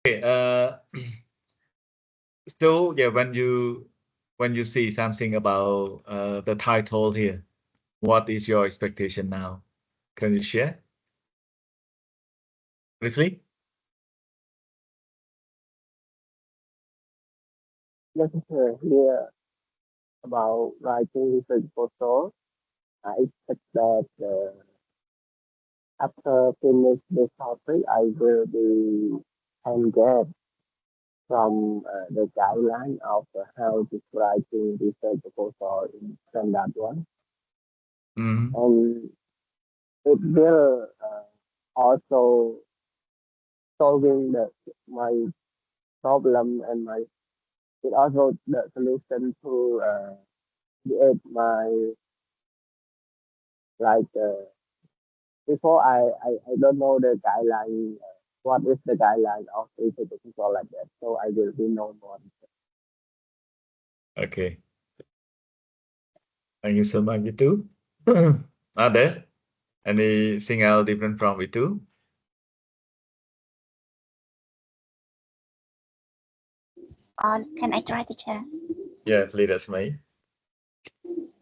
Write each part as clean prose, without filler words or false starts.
Okay, so yeah, when you see something about the title here, what is your expectation now? Can you share briefly? Just here about writing research proposal. I expect that after finish this topic, I will be can get from the guideline of how to writing research proposal in standard one, Mm-hmm. and it will also solving my problem and my it also the solution to create my like before I don't know the guideline what is the guideline of research proposal like that, so I will be know more. Okay, thank you so much, Vitu. Are there anything else different from Vitu? Can I try to share? Yeah, please, that's me.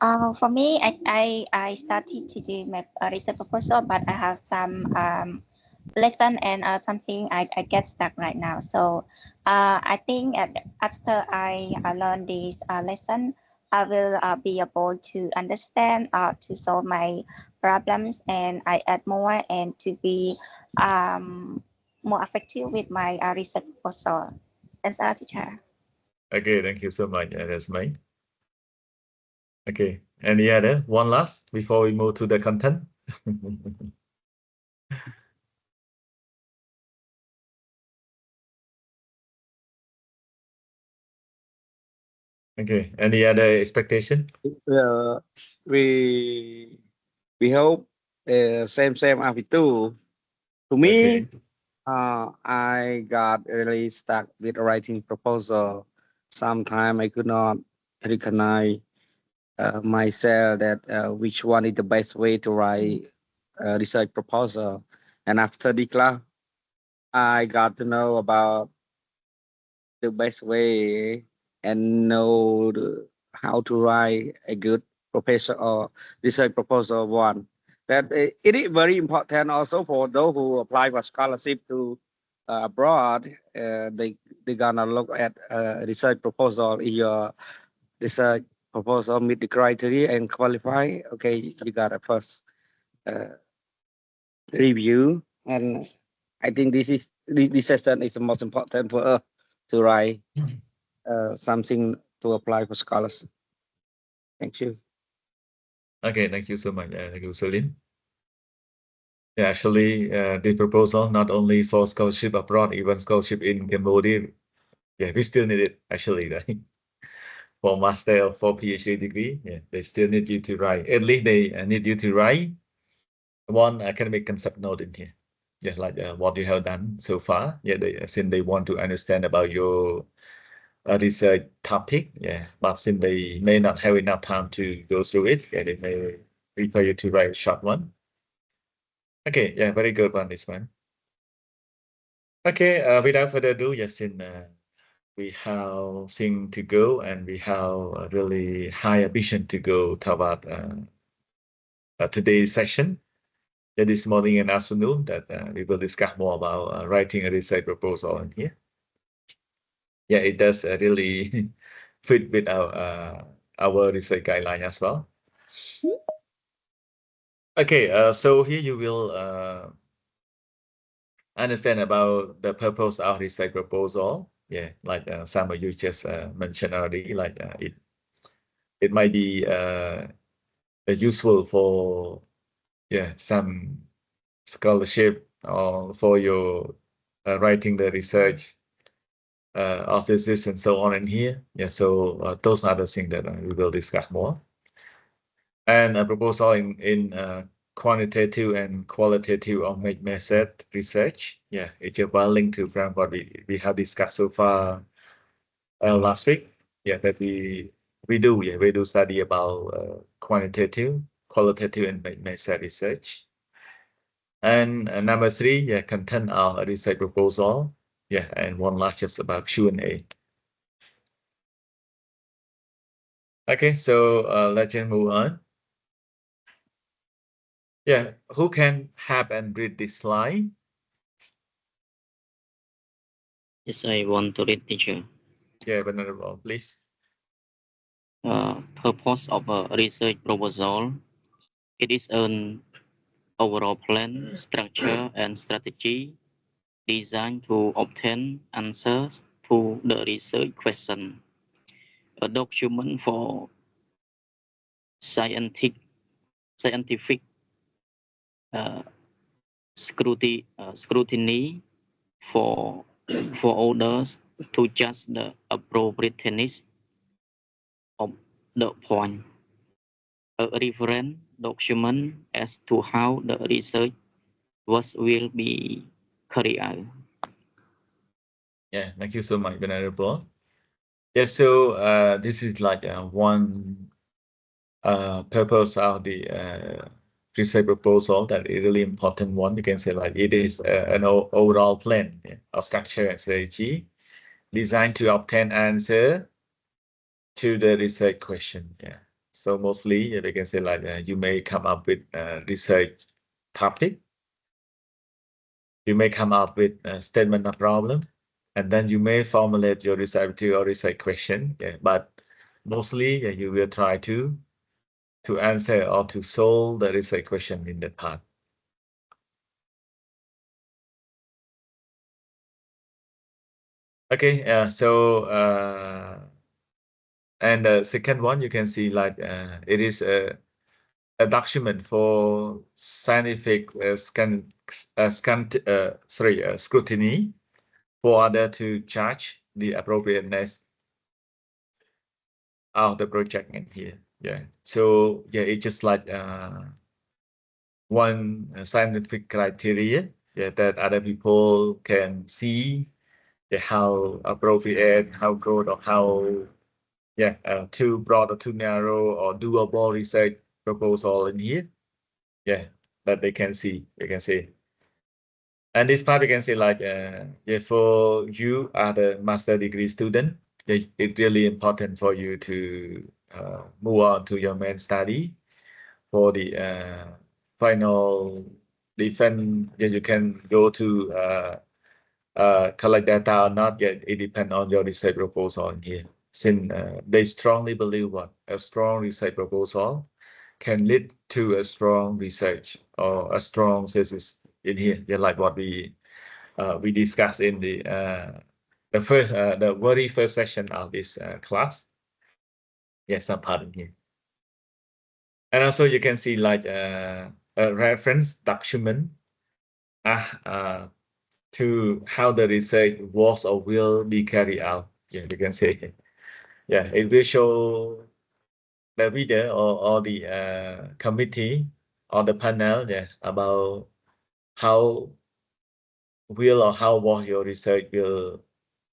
For me, I started to do my research proposal, but I have some lesson and something I get stuck right now. So I think after I learn this lesson, I will be able to understand to solve my problems, and I add more and to be more effective with my research proposal. That's our teacher. Okay, thank you so much. Yeah, that's me. Okay, any other one last before we move to the content? Okay, any other expectation? Uh, we we hope same as to me. Okay. I got really stuck with writing proposal. Sometimes I could not recognize myself that which one is the best way to write a research proposal. And after the class, I got to know about the best way and know how to write a good proposal or research proposal one. That it is very important also for those who apply for scholarship to abroad. They gonna look at research proposal. If your research proposal meet the criteria and qualify, okay, you got a first uh, review. And I think this session is the most important for us to write something to apply for scholars. Thank you. Okay, thank you so much, thank you, Celine. Yeah, actually, the proposal not only for scholarship abroad, even scholarship in Cambodia. Yeah, we still need it actually, right? For master or for PhD degree, yeah, they still need you to write. At least they need you to write one academic concept note in here. Yeah, like what you have done so far. Yeah, since they want to understand about your research topic. Yeah, but since they may not have enough time to go through it, yeah, they may require you to write a short one. Okay, yeah, very good one, this one. Okay, without further ado, yes, we have thing to go and we have a really high ambition to go toward today's session. Yeah, this morning and afternoon that we will discuss more about writing a research proposal in here. Yeah, it does really fit with our research guideline as well. Okay, so here you will understand about the purpose of research proposal. Yeah, like some of you just mentioned already, like it might be useful for some scholarship or for your writing the research thesis and so on in here. Yeah, so those are the things that we will discuss more. And a proposal in quantitative and qualitative of method research. Yeah, it's a well linked to from what we have discussed so far last week. Yeah, that we do study about quantitative, qualitative, and method research. And number three, yeah, content of a research proposal. Yeah, and one last just about Q&A. Okay, so let's just move on. Yeah, who can have and read this slide? Yes, I want to read, teacher. Yeah, Venerable, please. Purpose of a research proposal. It is an overall plan, structure, and strategy designed to obtain answers to the research question. A document for scientific uh, scrutiny for others to judge the appropriateness of the point. A reference document as to how the research will be carried out. Yeah, thank you so much, Venerable. Yeah, so this is like one purpose of the research proposal that is really important one. You can say like it is an overall plan, yeah, of structure and strategy designed to obtain answer to the research question. Yeah. So mostly they can say like you may come up with a research topic. You may come up with a statement of problem, and then you may formulate your research or research question. Yeah. But mostly you will try to answer or to solve the research question in that part. Okay, and the second one you can see like it is a document for scientific scrutiny for other to judge the appropriateness of the project in here. Yeah, so yeah, it's just like one scientific criteria, yeah, that other people can see how appropriate, how good, or how too broad or too narrow or doable research proposal in here. Yeah, that they can see. And this part you can say like for you are the master degree student, it's really important for you to move on to your main study for the final defense. Yeah, you can go to collect data or not yet. It depends on your research proposal in here. Since they strongly believe what a strong research proposal can lead to a strong research or a strong thesis in here. Yeah, like what we discussed in the very first section of this class. Yeah, some part in here. And also you can see like a reference document to how the research was or will be carried out. Yeah, you can say, yeah, it will show the reader or the committee or the panel, yeah, about how was your research will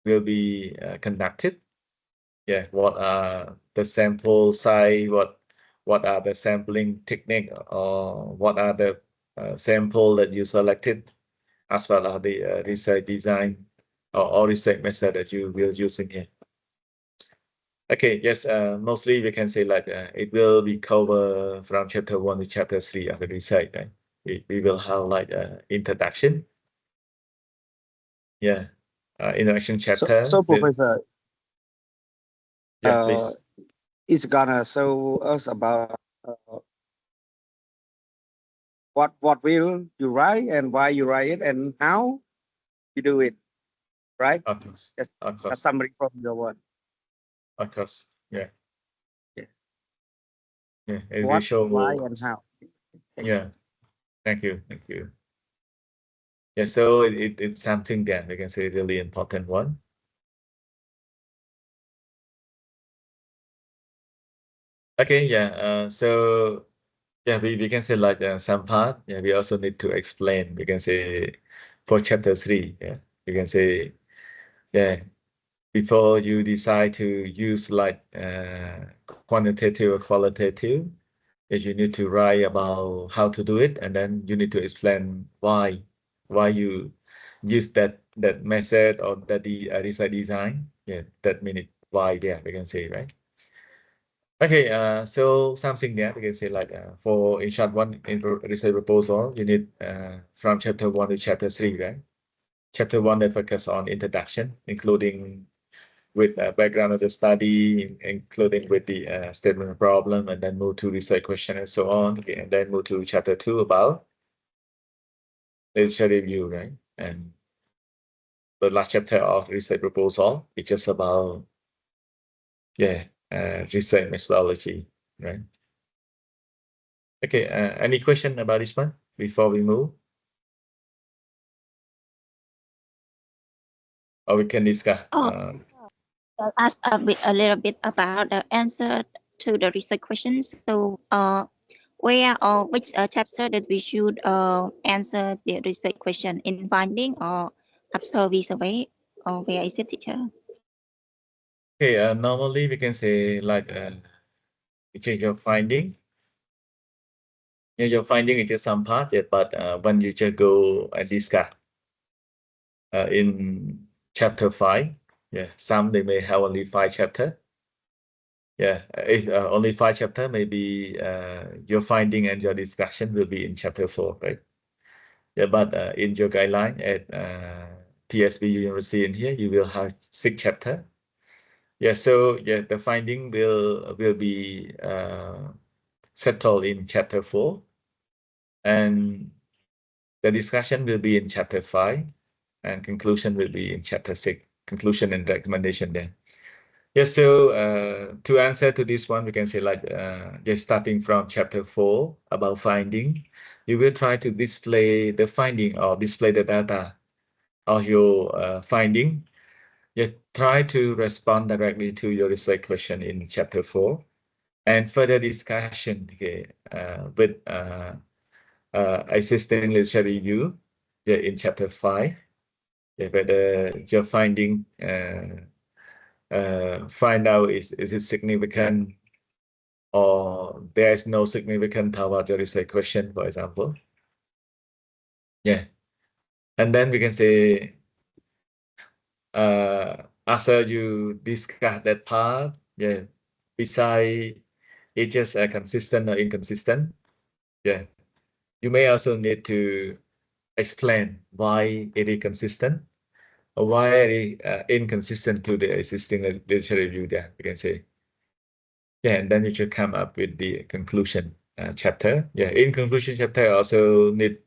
be conducted. Yeah, what are the sample size, what are the sampling technique, or what are the sample that you selected, as well as the research design or research method that you will use in here. Okay, yes, mostly we can say like it will be covered from chapter 1 to chapter 3 of the research. Right? We will have like introduction. Yeah, introduction chapter. So Professor, yeah, please. it's gonna show us about what will you write and why you write it and how you do it, right? Of course. Just Of a course. summary from your word. Of course. Yeah. Yeah. Yeah. It will What, show. why, and how. Yeah. Thank you. Thank you. Yeah. So it's something that we can say really important one. Okay. Yeah. So yeah, we can say like some part. Yeah. We also need to explain. We can say for chapter 3. Yeah. We can say yeah. Before you decide to use like quantitative or qualitative, you need to write about how to do it, and then you need to explain why you use that method or that the research design. Yeah, that means why there we can say, right? Okay, so something there we can say like for in short one in research proposal, you need from chapter 1 to chapter 3, right? Chapter 1 that focus on introduction, including with background of the study, including with the statement of problem, and then move to research question and so on. Okay, and then move to chapter 2 about literature review, right? And the last chapter of research proposal is just about research methodology, right? Okay, any question about this one before we move? Or we can discuss. I'll ask a little bit about the answer to the research questions. So, where or which chapter that we should answer the research question in finding or observe survey, or where is it, teacher? Okay, normally we can say like change your finding. Yeah, your finding is just some part, yeah, but when you just go and discuss in chapter 5, yeah, some they may have only 5 chapter. Yeah, if only 5 chapter, maybe your finding and your discussion will be in chapter 4, right? Yeah, but in your guideline at PSBU University in here, you will have 6 chapter. Yeah, so yeah, the finding will be settled in chapter 4, and the discussion will be in chapter 5, and conclusion will be in chapter 6. Conclusion and recommendation there. Yes, so to answer to this one, we can say like just starting from chapter 4 about finding, you will try to display the finding or display the data of your finding. You try to respond directly to your research question in chapter 4, and further discussion with existing literature review in chapter 5. Whether your finding find out is it significant or there is no significant about your research question, for example. Yeah, and then we can say after you discuss that part, yeah, beside it's just consistent or inconsistent. Yeah, you may also need to explain why it is consistent or why it is inconsistent to the existing literature review there, we can say. Yeah, and then you should come up with the conclusion chapter. Yeah, in conclusion chapter, also need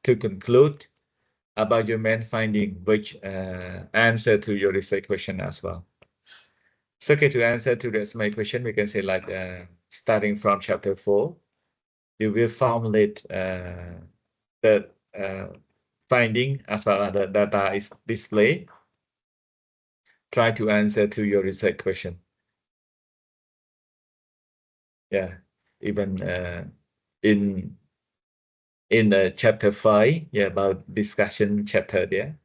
to conclude about your main finding, which answer to your research question as well. So okay, to answer to this my question, we can say like starting from chapter 4, you will formulate the finding as well as the data is displayed. Try to answer to your research question. Yeah, even in the chapter 5, yeah, about discussion chapter there.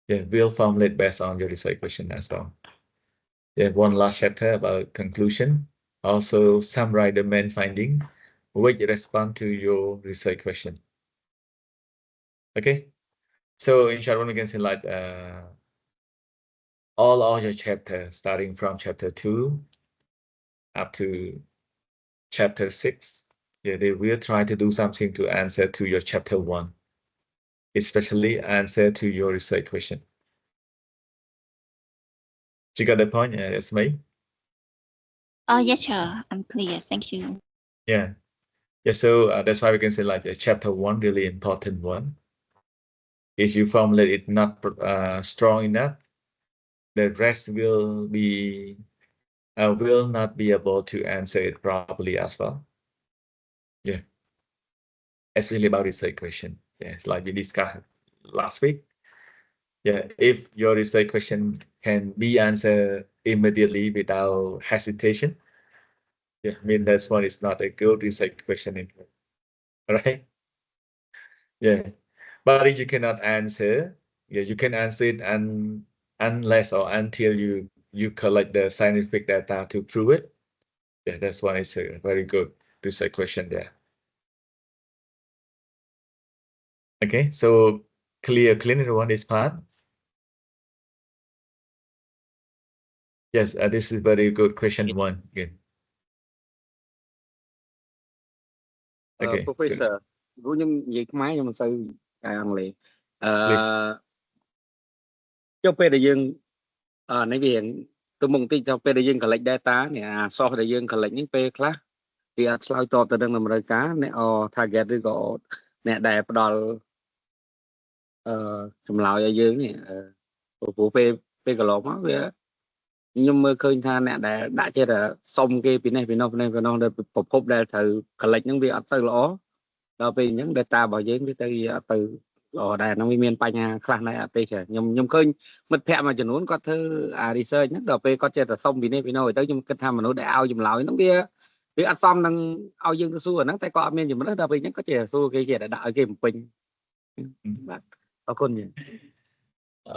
Yeah, we'll formulate based on your research question as well. Yeah, one last chapter about conclusion. Also summarize the main finding, which respond to your research question. Okay, so in short, we can say like all your chapters, starting from chapter 2 up to chapter 6, yeah, they will try to do something to answer to your chapter 1, especially answer to your research question. You got the point? Yeah, it's me. Oh, yes, sir. I'm clear. Thank you. Yeah. Yeah, so that's why we can say like chapter 1 really important one. If you formulate it not strong enough, the rest will not be able to answer it properly as well. Yeah, especially about research question. Yeah, it's like we discussed last week. Yeah, if your research question can be answered immediately without hesitation, yeah, I mean that's one is not a good research question, right? Yeah, but if you cannot answer, yeah, you can answer it unless or until you collect the scientific data to prove it. Yeah, that's why it's a very good research question there. Okay, so clear everyone this part? Yes, this is very good question one. Again. Okay, Professor,如ខ្ញុំនិយាយខ្មែរខ្ញុំមិនសូវអង់គ្លេស please. ចុះពេលដែលយើងនេះវាទៅមុខបន្តិចចុះពេលដែលយើង collect data នេះអា source ដែលយើង collect នេះពេលខ្លះវាអត់ឆ្លើយតបទៅនឹងតម្រូវការអ្នក target ឬក៏អ្នកដែលផ្ដល់ចម្លើយឲ្យយើងនេះព្រោះពេលកន្លងមកវាខ្ញុំមើលឃើញថាអ្នកដែលដាក់ចិត្តសុំគេពីនេះពីនោះដែលប្រភពដែលត្រូវ collect ហ្នឹងវាអត់ទៅល្អដល់ពេលអញ្ចឹង data របស់យើងវាទៅអត់ទៅល្អដែរហ្នឹងវាមានបញ្ហាខ្លះដែរអត់ទេចាខ្ញុំឃើញមិត្តភ័ក្តិមួយចំនួនគាត់ធ្វើអា research ហ្នឹងដល់ពេលគាត់ចេះតែសុំពីនេះពីនោះទៅខ្ញុំគិតថាមនុស្សដែលឲ្យចម្លើយហ្នឹងវាអត់សមនឹងឲ្យយើងទៅសួរហ្នឹងតែគាត់អត់មានជំរឿនដល់ពេលអញ្ចឹងគាត់ចេះតែសួរគេចេះតែដាក់ឲ្យគេបំពេញបាទអរគុណចា៎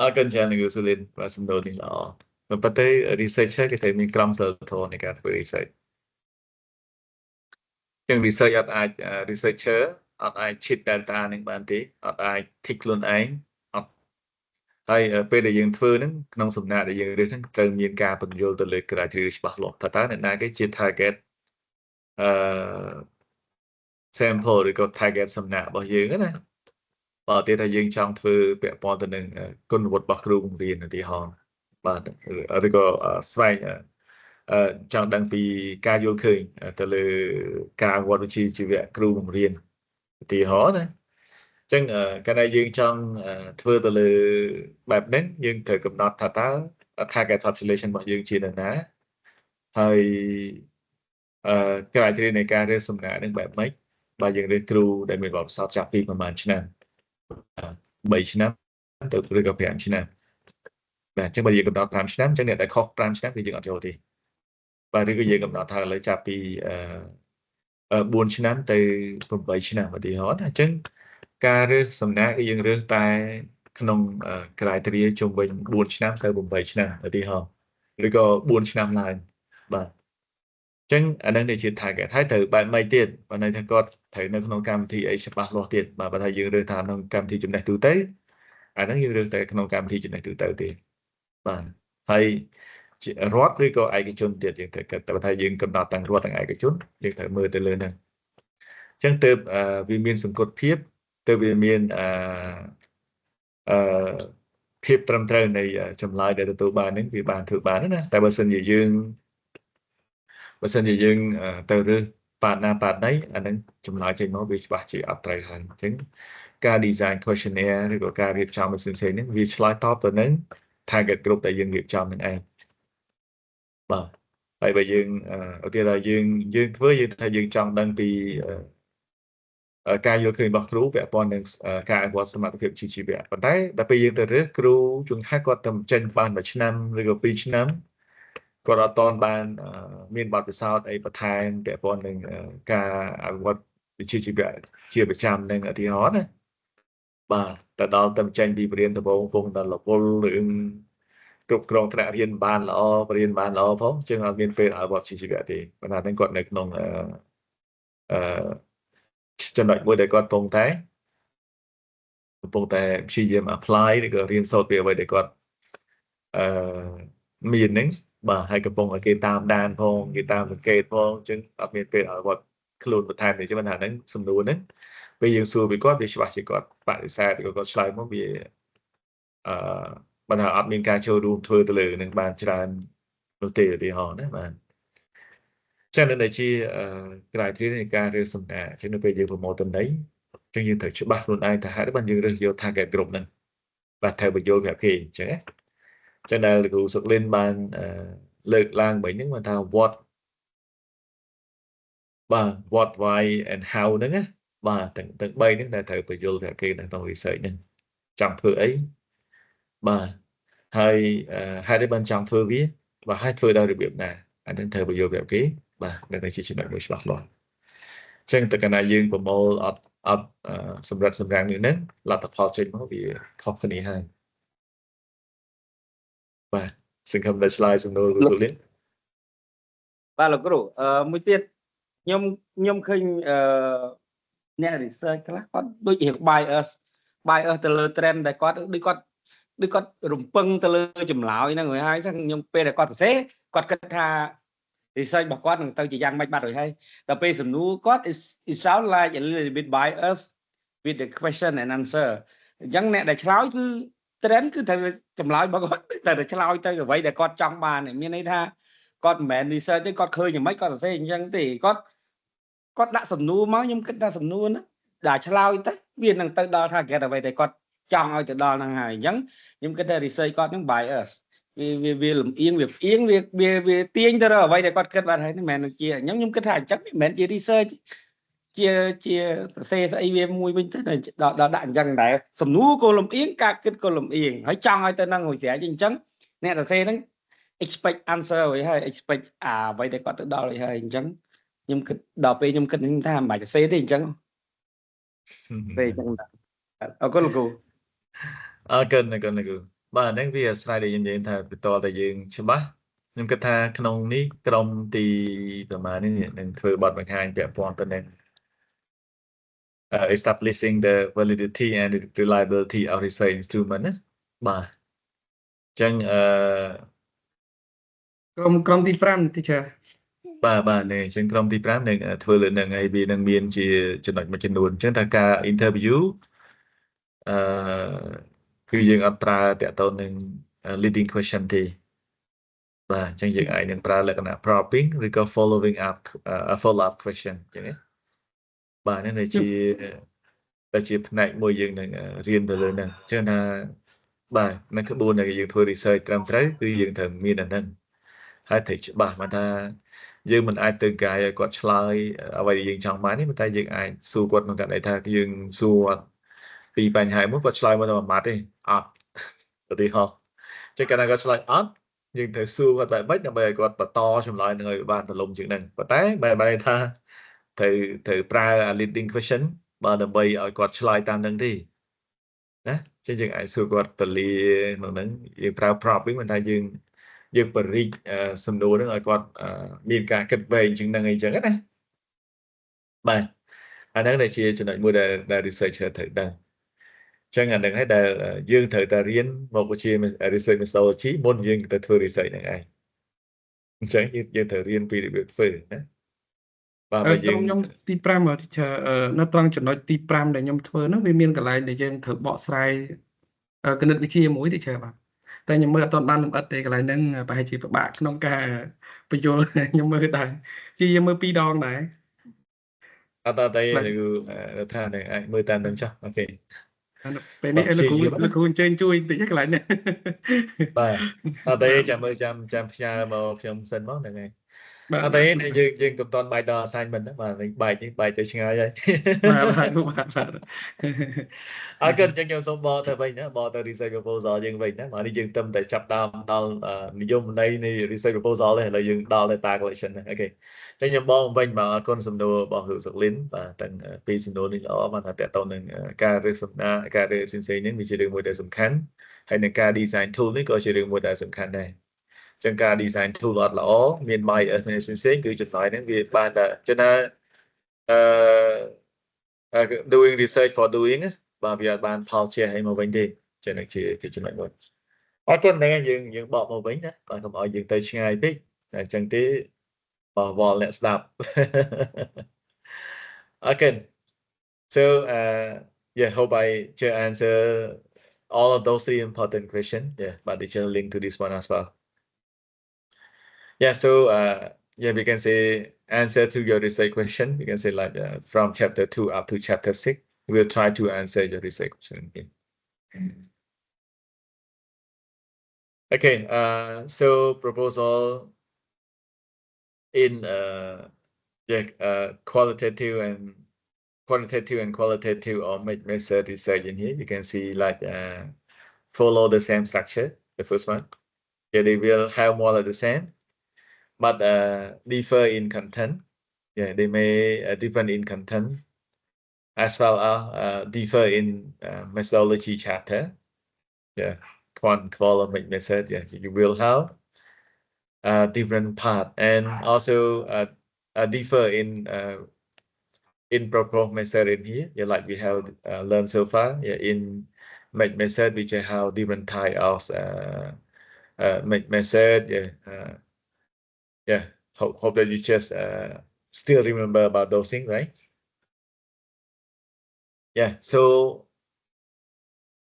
អរគុណច្រើនលោកស៊ូលីនបាទសំណួរនេះល្អប៉ុន្តែ researcher គេត្រូវមានក្រមសីលធម៌នៃការធ្វើ research ចឹង research អត់អាច researcher អត់អាច cheat data នឹងបានទេអត់អាច tick ខ្លួនឯងអត់ហើយពេលដែលយើងធ្វើហ្នឹងក្នុងសំណាក់ដែលយើងរើសហ្នឹងត្រូវមានការបញ្យល់ទៅលើ criteria ច្បាស់លាស់ថាតើអ្នកណាគេជា target sample ឬក៏ target សំណាក់របស់យើងណាបើទៀតថាយើងចង់ធ្វើពាក់ព័ន្ធទៅនឹងគុណវុឌ្ឍិរបស់គ្រូបង្រៀនឧទាហរណ៍បាទឬក៏ស្វែងចង់ដឹងពីការយល់ឃើញទៅលើការវត្តវិជ្ជាជីវៈគ្រូបង្រៀនឧទាហរណ៍ណាអញ្ចឹងកាលណាយើងចង់ធ្វើទៅលើបែបហ្នឹងយើងត្រូវកំណត់ថាតើ target population របស់យើងជានរណាហើយcriteria នៃការរើសសំណាក់នឹងបែបម៉េចបើយើងរើសគ្រូដែលមានបទពិសោធន៍ចាប់ពីប្រហែលឆ្នាំ3ឆ្នាំទៅឬក៏5ឆ្នាំបាទអញ្ចឹងបើយើងកំណត់5ឆ្នាំអញ្ចឹងអ្នកដែលខុស5ឆ្នាំគឺយើងអត់ចូលទេបាទឬក៏យើងកំណត់ថាឥឡូវចាប់ពី4ឆ្នាំទៅ8ឆ្នាំឧទាហរណ៍អញ្ចឹងការរើសសំណាក់គឺយើងរើសតែក្នុង criteria ជុំវិញ4ឆ្នាំទៅ8ឆ្នាំឧទាហរណ៍ឬក៏4ឆ្នាំឡើងបាទចឹងអានឹងនេះជា target ហើយត្រូវបែបម៉េចទៀតបើន័យថាគាត់ត្រូវនៅក្នុងកម្មវិធីអីច្បាស់លាស់ទៀតបាទបើថាយើងរើសថាក្នុងកម្មវិធីចំណេះទូទៅអានឹងយើងរើសតែក្នុងកម្មវិធីចំណេះទូទៅទេបាទហើយរដ្ឋឬក៏ឯកជនទៀតយើងត្រូវគិតតែបើថាយើងកំណត់ទាំងរដ្ឋទាំងឯកជនយើងត្រូវមើលទៅលើហ្នឹងអញ្ចឹងទើបវាមានសង្កត់ភាពទើបវាមានភាពត្រឹមត្រូវនៃចម្លើយដែលទទួលបានហ្នឹងវាបានធ្វើបានណាតែបើសិនជាយើងទៅរើសប៉ាតណាប៉ាតណីអានឹងចម្លើយចេញមកវាច្បាស់ជាអត់ត្រូវហើយអញ្ចឹងការ design questionnaire ឬក៏ការរៀបចំផ្សេងៗហ្នឹងវាឆ្លើយតបទៅនឹង target group ដែលយើងរៀបចំនឹងឯងបាទហើយបើយើងឧទាហរណ៍យើងធ្វើយើងថាយើងចង់ដឹងពីការយល់ឃើញរបស់គ្រូពាក់ព័ន្ធនឹងការអភិវឌ្ឍសមត្ថភាពជីវៈប៉ុន្តែដល់ពេលយើងទៅរើសគ្រូជួនកាលគាត់ទៅចេញបាន1ឆ្នាំឬក៏2ឆ្នាំគាត់អត់តបានមានបទពិសោធន៍អីបន្ថែមពាក់ព័ន្ធនឹងការអភិវឌ្ឍវិជ្ជាជីវៈជាប្រចាំនឹងឧទាហរណ៍ណាបាទទៅដល់ទៅចេញពីបរិញ្ញាបត្រដំបូងពងដល់រវល់រឿងគ្រប់គ្រងថ្នាក់រៀនបានល្អបរិញ្ញាបត្របានល្អផងជាងអត់មានពេលអភិវឌ្ឍវិជ្ជាជីវៈទេប៉ុន្តែហ្នឹងគាត់នៅក្នុងចំណុចមួយដែលគាត់កំពុងតែព្យាយាម apply ឬក៏រៀនសូត្រពីអ្វីដែលគាត់មានហ្នឹងបាទហើយកំពុងឲ្យគេតាមដានផងគេតាមសង្កេតផងអញ្ចឹងអត់មានពេលឲ្យគាត់ខ្លួនបន្ថែមទេចឹងមិនថាហ្នឹងសំណួរហ្នឹងពេលយើងសួរពីគាត់វាច្បាស់ជាគាត់បដិសេធឬក៏គាត់ឆ្លើយមកវាបើថាអត់មានការចូលរួមធ្វើទៅលើនឹងបានច្រើននោះទេឧទាហរណ៍ណាបាទចឹងនៅជា criteria នៃការរើសសំណាក់ចឹងនៅពេលយើងប្រមូលតំណែងចឹងយើងត្រូវច្បាស់ខ្លួនឯងថាហេតុបានយើងរើសយក target group ហ្នឹងបាទត្រូវបញ្យល់ប្រាប់គេអញ្ចឹងណាចឹងដែលលោកគ្រូសុកលិនបានលើកឡើងមិញហ្នឹងថា what why and how ហ្នឹងណាបាទទាំង3ហ្នឹងដែលត្រូវបញ្យល់ប្រាប់គេនៅក្នុង research ហ្នឹងចង់ធ្វើអីបាទហើយហេតុអីបានចង់ធ្វើវាបាទហើយធ្វើដោយរបៀបណាអាហ្នឹងត្រូវបញ្យល់ប្រាប់គេបាទនៅជាចំណុចមួយច្បាស់លាស់អញ្ចឹងតើកាលណាយើងប្រមូលអត់សម្រាប់សម្រាំងនេះហ្នឹងលទ្ធផលចេញមកវាខុសគ្នាហើយបាទសង្ឃឹមដែលឆ្លើយសំណួរលោកស៊ូលីនបាទលោកគ្រូមួយទៀតខ្ញុំឃើញអ្នក research ខ្លះគាត់ដូចរៀង bias bias ទៅលើ trend ដែលគាត់ដូចគាត់រំពឹងទៅលើចម្លើយហ្នឹងហើយចឹងខ្ញុំពេលដែលគាត់សរសេរគាត់គិតថា research របស់គាត់នឹងទៅជាយ៉ាងម៉េចបាត់rồiហើយដល់ពេលសំណួរគាត់ it sound like a little bit biased with the question and answer អញ្ចឹងអ្នកដែលឆ្លើយគឺ trend គឺត្រូវចម្លើយរបស់គាត់តែឆ្លើយទៅអ្វីដែលគាត់ចង់បានមានន័យថាគាត់មិនមែន research ទេគាត់ឃើញយ៉ាងម៉េចគាត់សរសេរអញ្ចឹងទេគាត់ដាក់សំណួរមកខ្ញុំគិតថាសំណួរហ្នឹងដែលឆ្លើយទៅវានឹងទៅដល់ target អ្វីដែលគាត់ចង់ឲ្យទៅដល់ហ្នឹងហើយអញ្ចឹងខ្ញុំគិតថា research គាត់ហ្នឹង bias វាលំអៀងវាផ្អៀងវាទាញទៅរកអ្វីដែលគាត់គិតបានហើយមិនមែនជាអញ្ចឹងខ្ញុំគិតថាអញ្ចឹងមិនមែនជា research ជាសរសេរស្អីវាមួយវិញទៅដល់ដាក់អញ្ចឹងដែរសំណួរក៏លំអៀងការគិតក៏លំអៀងហើយចង់ឲ្យទៅនឹងមួយស្រេចអញ្ចឹងអ្នកសរសេរហ្នឹង expect answer ហើយ expect អ្វីដែលគាត់ទៅដល់ហើយអញ្ចឹងខ្ញុំគិតដល់ពេលខ្ញុំគិតថាមិនបាច់សរសេរទេអញ្ចឹងទេអញ្ចឹងអរគុណលោកគ្រូអរគុណលោកគ្រូបាទហ្នឹងវាអាស្រ័យដែលយើងនិយាយថាបន្តតែយើងច្បាស់ខ្ញុំគិតថាក្នុងនេះក្រុមទីប្រហែលនេះនឹងធ្វើបទបង្ហាញពាក់ព័ន្ធទៅនឹងestablishing the validity and reliability of research instrument ណាបាទអញ្ចឹងក្រុមទី5 teacher បាទនេះអញ្ចឹងក្រុមទី5នឹងធ្វើលើនឹងហើយវានឹងមានជាចំណុចមួយចំនួនអញ្ចឹងថាការ interview គឺយើងអត់ប្រើតាក់ទងនឹង leading question ទេបាទអញ្ចឹងយើងអាចនឹងប្រើលក្ខណៈ probing ឬក៏ following up follow up question អញ្ចឹងណាបាទនេះជាផ្នែកមួយយើងនឹងរៀនទៅលើហ្នឹងអញ្ចឹងថាបាទនៅក្បួនដែលយើងធ្វើ research ត្រឹមត្រូវគឺយើងត្រូវមានអាហ្នឹងហើយត្រូវច្បាស់មកថាយើងមិនអាចទៅកាយឲ្យគាត់ឆ្លើយអ្វីដែលយើងចង់បានទេប៉ុន្តែយើងអាចសួរគាត់មកគាត់ថាយើងសួរពីបញ្ហាមួយគាត់ឆ្លើយមកតែមួយម៉ាត់ទេអត់ឧទាហរណ៍ចឹងកាលណាគាត់ឆ្លើយអត់យើងត្រូវសួរគាត់បែបម៉េចដើម្បីឲ្យគាត់បន្តចម្លើយនឹងឲ្យបានទលំជាងហ្នឹងប៉ុន្តែបែរថាត្រូវប្រើ leading question បើដើម្បីឲ្យគាត់ឆ្លើយតាមហ្នឹងទេណាចឹងយើងអាចសួរគាត់ពលាក្នុងហ្នឹងយើងប្រើ probing ប៉ុន្តែយើងបរិយសំណួរហ្នឹងឲ្យគាត់មានការគិតវែងជាងហ្នឹងអីចឹងណាបាទអាហ្នឹងដែលជាចំណុចមួយដែល researcher ត្រូវដឹងចឹងអាហ្នឹងហើយដែលយើងត្រូវតែរៀនមកវិជ្ជា research methodology មុនយើងទៅធ្វើ research ហ្នឹងឯងអញ្ចឹងយើងត្រូវរៀនពីរបៀបធ្វើណាបាទបើយើងខ្ញុំទី5 teacher នៅត្រង់ចំណុចទី5ដែលខ្ញុំធ្វើហ្នឹងវាមានកន្លែងដែលយើងត្រូវបកស្រាយគណិតវិទ្យាមួយ teacher បាទតែខ្ញុំមើលអត់ទាន់បានលម្អិតទេកន្លែងហ្នឹងប្រហែលជាពិបាកក្នុងការបញ្យល់ខ្ញុំមើលដែរជាយើងមើល2 ដងដែរអត់តែថានឹងអាចមើលតាមនឹងចុះអូខេពេលនេះលោកគ្រូអញ្ជើញជួយបន្តិចកន្លែងនេះបាទអត់ទេចាំមើលចាំផ្ញើមកខ្ញុំសិនមកហ្នឹងហើយអត់ទេយើងកំតនបាយដល់ assignment ហ្នឹងបាទបែកទៅឆ្ងាយហើយបាទអរគុណចឹងខ្ញុំសូមបកទៅវិញណាបកទៅ research proposal យើងវិញណាបាទនេះយើងទៅតែចាប់ដើមដល់និយមន័យនៃ research proposal ទេឥឡូវយើងដល់ទៅ data collection អូខេចឹងខ្ញុំបកវិញបាទអរគុណសំណួររបស់លោកសុកលិនបាទទាំងពីរសំណួរនេះល្អបាទថាតើតើនឹងការរើសសម្ដាការរើផ្សេងៗនេះវាជារឿងមួយដែលសំខាន់ហើយនឹងការ design tool នេះក៏ជារឿងមួយដែលសំខាន់ដែរចឹងការ design tool អត់ល្អមាន bias ផ្សេងៗគឺចំណុចហ្នឹងវាបានតែចឹងថាdoing research for doing បាទវាអត់បានផលជាឲ្យមកវិញទេចឹងនឹងជាចំណុចមួយអរគុណហ្នឹងយើងបកមកវិញណាបាទកុំឲ្យយើងទៅឆ្ងាយពេកតែចឹងទេបោះវល់អ្នកស្ដាប់អូខេ so yeah hope I answer all of those 3 important questions yeah but they just link to this one as well yeah so yeah we can say answer to your research question we can say like from chapter 2 up to chapter 6 we'll try to answer your research question again. Okay so proposal in qualitative and qualitative or method research in here you can see like follow the same structure the first one yeah they will have more or the same but differ in content yeah they may different in content as well as differ in methodology chapter yeah quant method yeah you will have different part and also differ in in proper method in here, yeah, like we have learned so far, yeah, in method we just have different type of method, yeah. Hope that you just still remember about those things, right? Yeah, so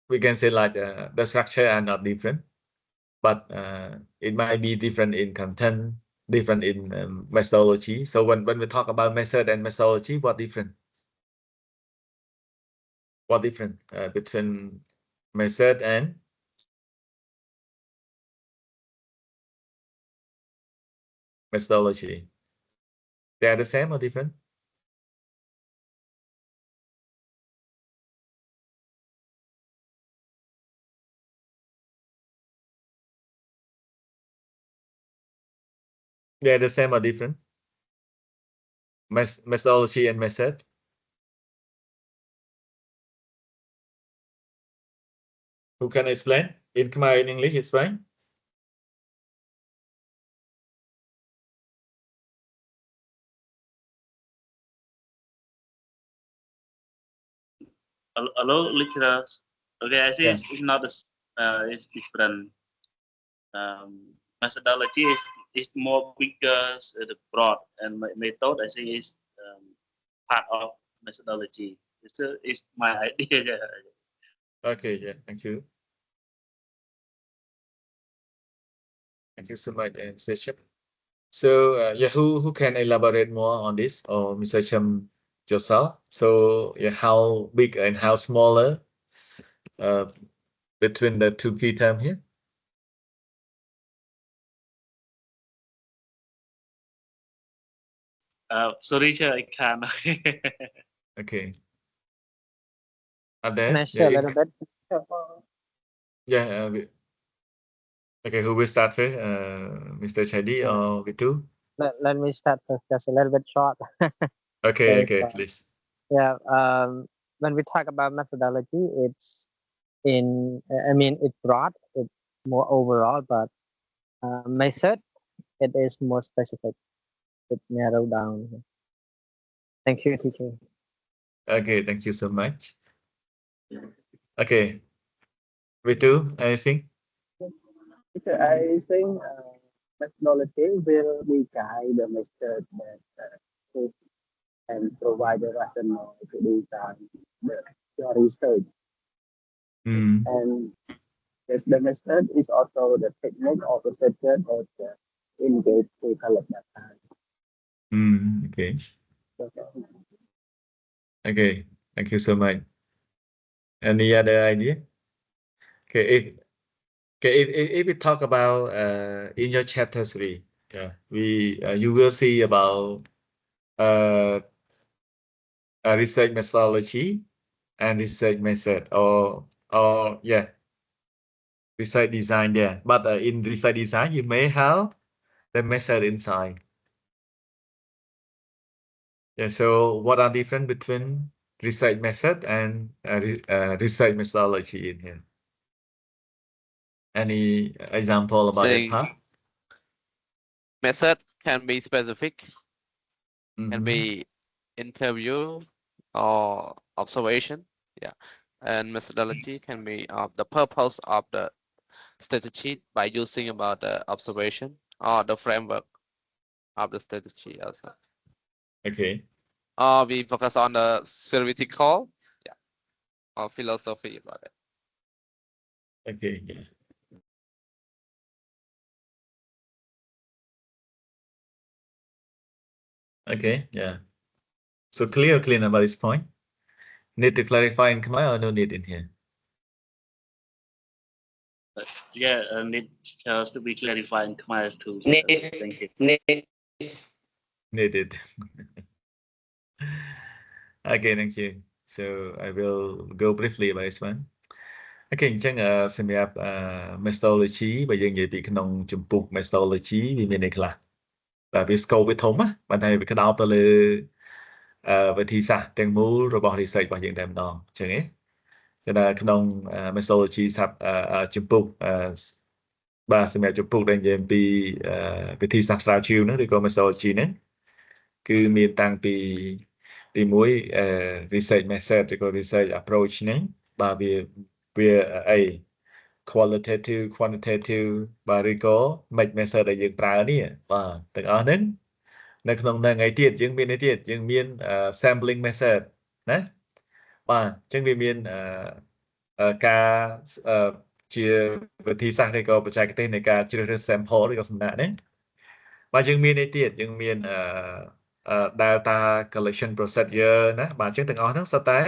we can say like the structure are not different, but it might be different in content, different in methodology. So when we talk about method and methodology, what different between method and methodology? They are the same or different? They are the same or different? Methodology and method? Who can explain? In Khmer, in English, explain. Hello, listeners. Okay, I think Yeah. it's not it's different. Methodology is more bigger, broad, and method I think is part of methodology. It's my idea. Okay, yeah, thank you. Thank you so much, Mr. Chip. So, yeah, who can elaborate more on this, or Mr. Chum yourself? So, yeah, how big and how smaller between the two key terms here? Sorry, sir, I can't. Okay. Can I Are share a there? little bit? Yeah. Okay, who will start first? Mr. Chadi Yeah. or Vitu? Let me start first, just a little bit short. Okay, Okay, please. Yeah, when we talk about methodology, it's it's broad, it's more overall, but method, it is more specific, it narrow down. Thank you, teacher. Okay, thank you so much. Okay, Vitu, anything? Teacher, I think methodology will be guide the method that is and provide the rationale to design your research. And yes, the method is also the technique of researcher that engage to collect data. Okay. Okay. Okay, thank you so much. Any other idea? Okay, if we talk about in your chapter 3, yeah, you will see about research methodology and research method, or yeah, research design there. But in research design, you may have the method inside. Yeah. So what are different between research method and research methodology in here? Any example about that part? Method can be specific, can Mhm. be interview or observation. Yeah. And methodology can be the purpose of the strategy by using about the observation or the framework of the strategy also. Okay. We focus on the theoretical, yeah, or philosophy about it. Okay. Yeah. Okay. Yeah. So clear about this point. Need to clarify in Khmer or no need in here? Yeah, need to be clarified in Khmer too. Thank you. Needed. Okay, thank you. So I will go briefly about this one. Okay, អញ្ចឹងសម្រាប់ methodology បើយើងនិយាយពីក្នុងជំពូក methodology វាមានន័យខ្លះបាទវា scope វាធំណាបាទហើយវាក្តោបទៅលើវិធីសាស្ត្រទាំងមូលរបស់ research របស់យើងតែម្ដងអញ្ចឹងណាគឺថាក្នុង methodology ជំពូកបាទសម្រាប់ជំពូកដែលនិយាយពីវិធីសាស្ត្រស្រាវជ្រាវហ្នឹងឬក៏ methodology ហ្នឹងគឺមានតាំងពី ទីមួយresearch method ឬក៏ research approach ហ្នឹងបាទវាអី qualitative quantitative បាទឬក៏ make method ដែលយើងប្រើនេះបាទទាំងអស់ហ្នឹងនៅក្នុងហ្នឹងឯទៀតយើងមានអីទៀតយើងមាន sampling method ណាបាទអញ្ចឹងវាមានការជាវិធីសាស្ត្រឬក៏បច្ចេកទេសនៃការជ្រើសរើស sample ឬក៏សំណាក់ហ្នឹងបាទយើងមានអីទៀតយើងមានdata collection procedure ណាបាទអញ្ចឹងទាំងអស់ហ្នឹងសុទ្ធតែ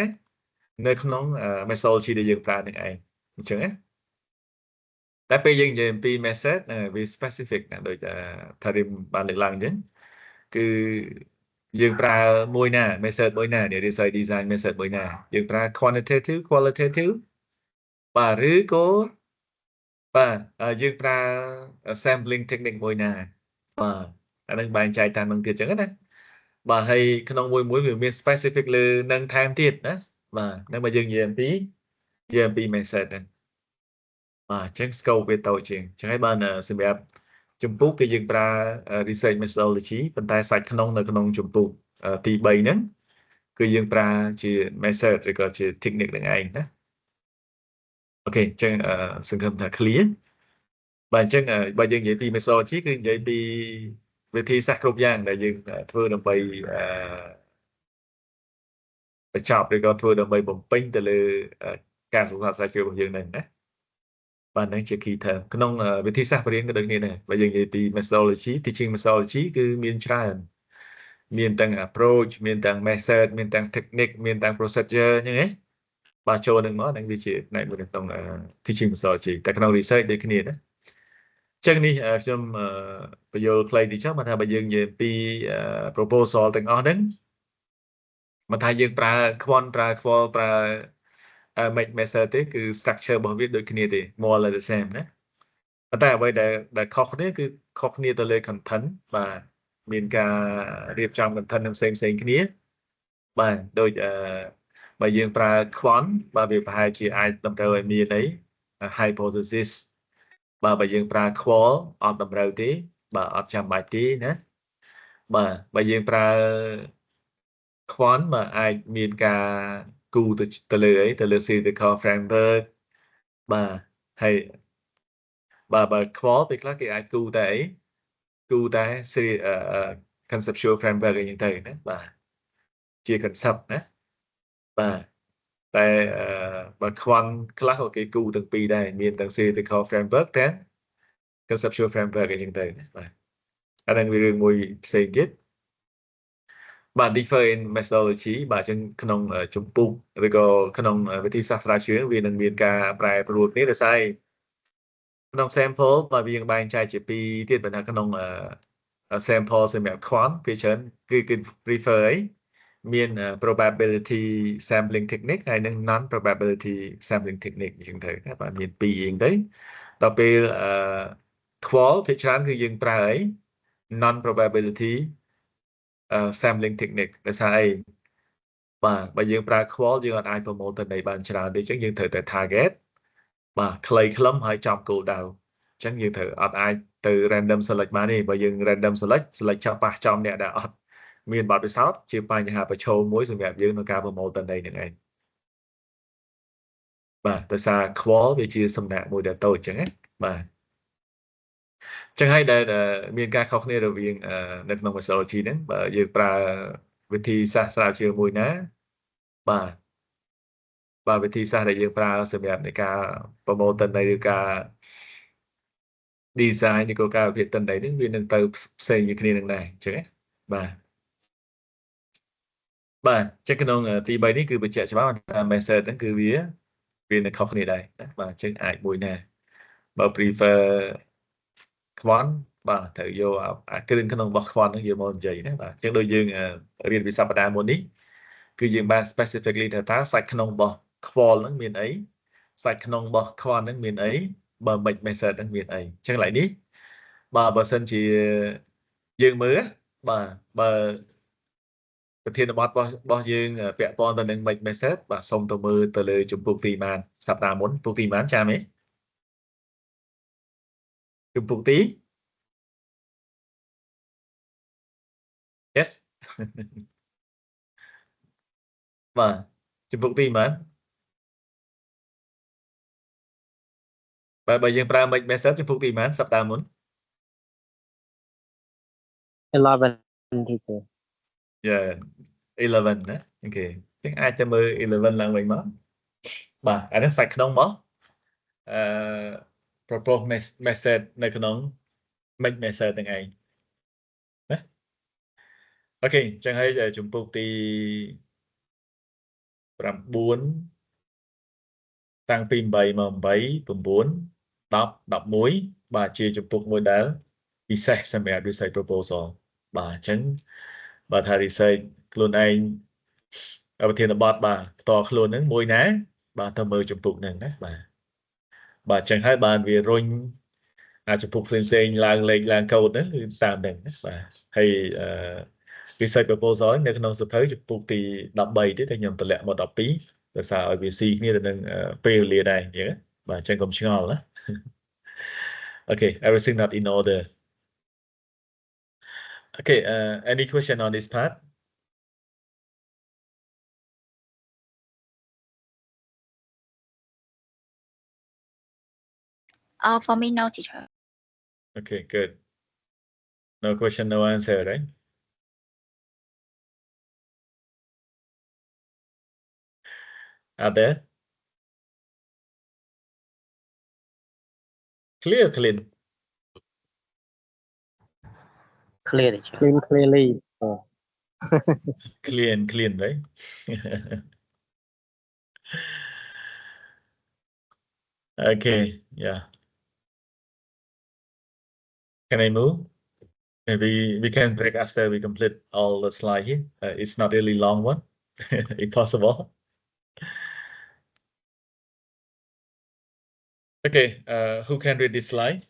នៅក្នុង methodology ដែលយើងប្រើនឹងឯងអញ្ចឹងណាតែពេលយើងនិយាយអំពី method វា specific ណាដូចថារៀបបានលើកឡើងអញ្ចឹងគឺយើងប្រើមួយណា method មួយណា research design method មួយណាយើងប្រើ quantitative qualitative បាទឬក៏បាទយើងប្រើ sampling technique មួយណាបាទអានឹងបែងចែកតាមនឹងទៀតអញ្ចឹងណាបាទហើយក្នុងមួយវាមាន specific លើនឹងថែមទៀតណាបាទនឹងមកយើងនិយាយអំពី method ហ្នឹងបាទអញ្ចឹង scope វាតូចជាងអញ្ចឹងហើយបានសម្រាប់ជំពូកគឺយើងប្រើ research methodology ប៉ុន្តែសាច់ក្នុងនៅក្នុងជំពូកទី3ហ្នឹងគឺយើងប្រើជា method ឬក៏ជា technique នឹងឯងណាអូខេអញ្ចឹងសង្ឃឹមថា clear បាទអញ្ចឹងបើយើងនិយាយពី methodology គឺនិយាយពីវិធីសាស្ត្រគ្រប់យ៉ាងដែលយើងធ្វើដើម្បីបញ្ចប់ឬក៏ធ្វើដើម្បីបំពេញទៅលើការសិក្សាស្រាវជ្រាវរបស់យើងហ្នឹងណាបាទហ្នឹងជា key term ក្នុងវិធីសាស្ត្របរិញ្ញាក៏ដូចគ្នាដែរបើយើងនិយាយពី methodology teaching methodology គឺមានច្រើនមានទាំង approach មានទាំង method មានទាំង technique មានទាំង procedure អញ្ចឹងណាបាទចូលនឹងមកហ្នឹងវាជាផ្នែកមួយក្នុង teaching methodology តែក្នុង research ដូចគ្នាណាចឹងនេះខ្ញុំបញ្យល់ខ្លីតិចចុះមកថាបើយើងនិយាយពី proposal ទាំងអស់ហ្នឹងមកថាយើងប្រើ quant ប្រើ qual ប្រើ make method ទេគឺ structure របស់វាដូចគ្នាទេ more or less the same ណាតែអ្វីដែលខុសគ្នាគឺខុសគ្នាទៅលើ content បាទមានការរៀបចំ content នឹងផ្សេងគ្នាបាទដូចបើយើងប្រើ quant បាទវាប្រហែលជាអាចតម្រូវឲ្យមានអី hypothesis បាទបើយើងប្រើ qual អត់តម្រូវទេបាទអត់ចាំបាច់ទេណាបាទបើយើងប្រើ quant បាទអាចមានការគូទៅលើអីទៅលើ theoretical framework បាទហើយបាទបើ qual ពេលខ្លះគេអាចគូតែអីគូតែ conceptual framework អីហ្នឹងទៅណាបាទជា concept ណាបាទតែបើ quant ខ្លះក៏គេគូទាំងពីរដែរមានទាំង theoretical framework ទាំង conceptual framework អីហ្នឹងទៅណាបាទអាហ្នឹងវារឿងមួយផ្សេងទៀតបាទ different methodology បាទអញ្ចឹងក្នុងជំពូកឬក៏ក្នុងវិធីសាស្ត្រស្រាវជ្រាវវានឹងមានការប្រែប្រួលគ្នាដោយសារក្នុង sample បាទវាយើងបែងចែកជាពីរទៀតបើថាក្នុង sample សម្រាប់ quant វាច្រើនគឺ prefer អីមាន probability sampling technique ហើយនិង non probability sampling technique អញ្ចឹងទៅបាទមានពីរអញ្ចឹងទៅដល់ពេល qual ភាគច្រើនគឺយើងប្រើអី non probability sampling technique ដោយសារអីបាទបើយើងប្រើ qual យើងអត់អាច promote ទៅនៃបានច្រើនទេអញ្ចឹងយើងត្រូវតែ target បាទខ្លីខ្លឹមហើយចំគោលដៅអញ្ចឹងយើងត្រូវអត់អាចទៅ random select បានទេបើយើង random select ចាប់ប៉ះចំអ្នកដែលអត់មានបទពិសោធន៍ជាបញ្ហាប្រឈមមួយសម្រាប់យើងក្នុងការ promote ទៅនៃនឹងឯងបាទដោយសារ qual វាជាសំណាក់មួយដែលតូចអញ្ចឹងណាបាទចឹងហើយដែលមានការខុសគ្នារវាងនៅក្នុង methodology ហ្នឹងបើយើងប្រើវិធីសាស្ត្រស្រាវជ្រាវមួយណាបាទវិធីសាស្ត្រដែលយើងប្រើសម្រាប់នៃការ promote ទិន្នន័យឬការ design ឬក៏ការវិភាគទិន្នន័យហ្នឹងវានឹងទៅផ្សេងពីគ្នានឹងដែរអញ្ចឹងណាបាទចឹងក្នុងទី3នេះគឺបញ្ជាក់ច្បាស់ថា method ហ្នឹងគឺវានៅខុសគ្នាដែរណាបាទអញ្ចឹងអាចមួយណាបើ prefer quant បាទត្រូវយកអាគ្រឿងក្នុងរបស់ quant ហ្នឹងយកមកនិយាយណាបាទអញ្ចឹងដូចយើងរៀនពីសប្តាហ៍មុននេះគឺយើងបាន specifically ថាសាច់ក្នុងរបស់ qual ហ្នឹងមានអីសាច់ក្នុងរបស់ quant ហ្នឹងមានអីបើ make method ហ្នឹងមានអីអញ្ចឹងឡើយនេះបាទបើសិនជាយើងមើលបាទបើប្រធានបទរបស់យើងពាក់ព័ន្ធទៅនឹង make method បាទសូមទៅមើលទៅលើជំពូកទីបានសប្តាហ៍មុនជំពូកទីបានចាំទេជំពូកទី yes បាទចំពុកទីប៉ុន្មានបើយើងប្រើ make method ចំពុកទីប៉ុន្មានសប្តាហ៍មុន 11 teacher Yeah 11 ណាអូខេចឹងអាចទៅមើល11ឡើងវិញមកបាទអានេះសាច់ក្នុងមកpropose method នៅក្នុង make method ទាំងឯងណាអូខេចឹងហើយចំពុកទី9តាំងពី8មក8 9 10 11បាទជាចំពុកមួយដែលពិសេសសម្រាប់ research proposal បាទអញ្ចឹងបើថា research ខ្លួនឯងប្រធានបទបាទផ្ទាល់ខ្លួនហ្នឹងមួយណាបាទទៅមើលចំពុកហ្នឹងណាបាទអញ្ចឹងហើយបានវារុញអាចចំពុកផ្សេងៗឡើងលេខឡើងកូដហ្នឹងគឺតាមហ្នឹងណាបាទហើយresearch proposal នៅក្នុងសភៅចំពុកទី13ទេតែខ្ញុំតម្លាក់មក12ដោយសារឲ្យវាស៊ីគ្នាទៅនឹងពេលវេលាដែរអញ្ចឹងបាទអញ្ចឹងកុំឆ្ងល់ណា Okay everything not in order okay any question on this part For me, no, teacher. okay good no question no answer right are there clear clean Clear, teacher. clearly clear and clean right okay yeah can I move maybe we can break after we complete all the slide here it's not really long one if possible okay who can read this slide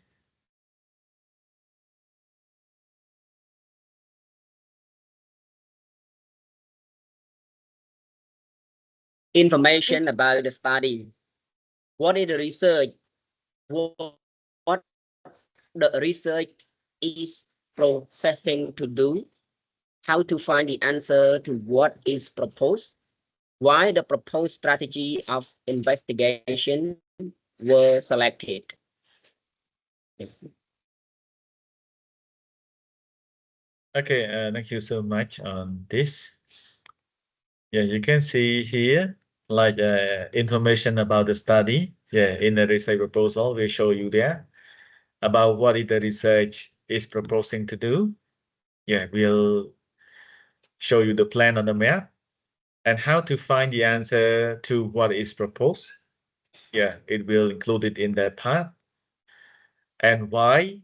Information about the study. What is the research? What the research is processing to do? How to find the answer to what is proposed? Why the proposed strategy of investigation were selected? Okay, thank you so much on this. Yeah, you can see here like information about the study. Yeah, in the research proposal, we show you there about what the research is proposing to do. Yeah, we'll show you the plan on the map and how to find the answer to what is proposed. Yeah, it will include it in that part. And why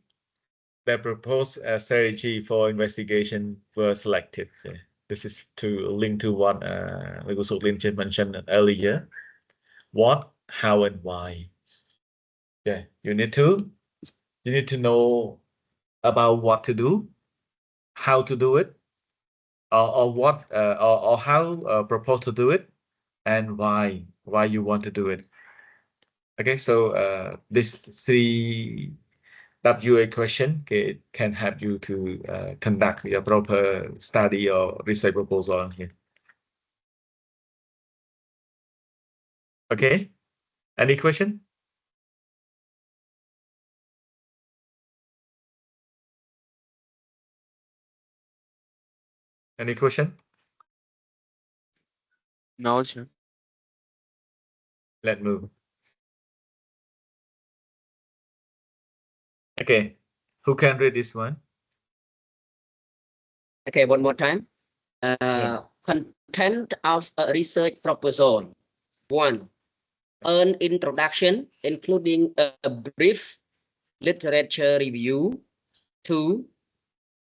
the proposed strategy for investigation were selected. Yeah. This is to link to what Mr. Lin mentioned earlier. What, how, and why. Yeah, you need to know about what to do, how to do it, or what or how propose to do it, and why you want to do it. Okay, so this three WA question can help you to conduct a proper study or research proposal here. Okay, any question? Any question? No, teacher. Let's move. Okay, who can read this one? Okay, one more time. Yeah. Content of a research proposal. 1. An introduction, including a brief literature review. 2.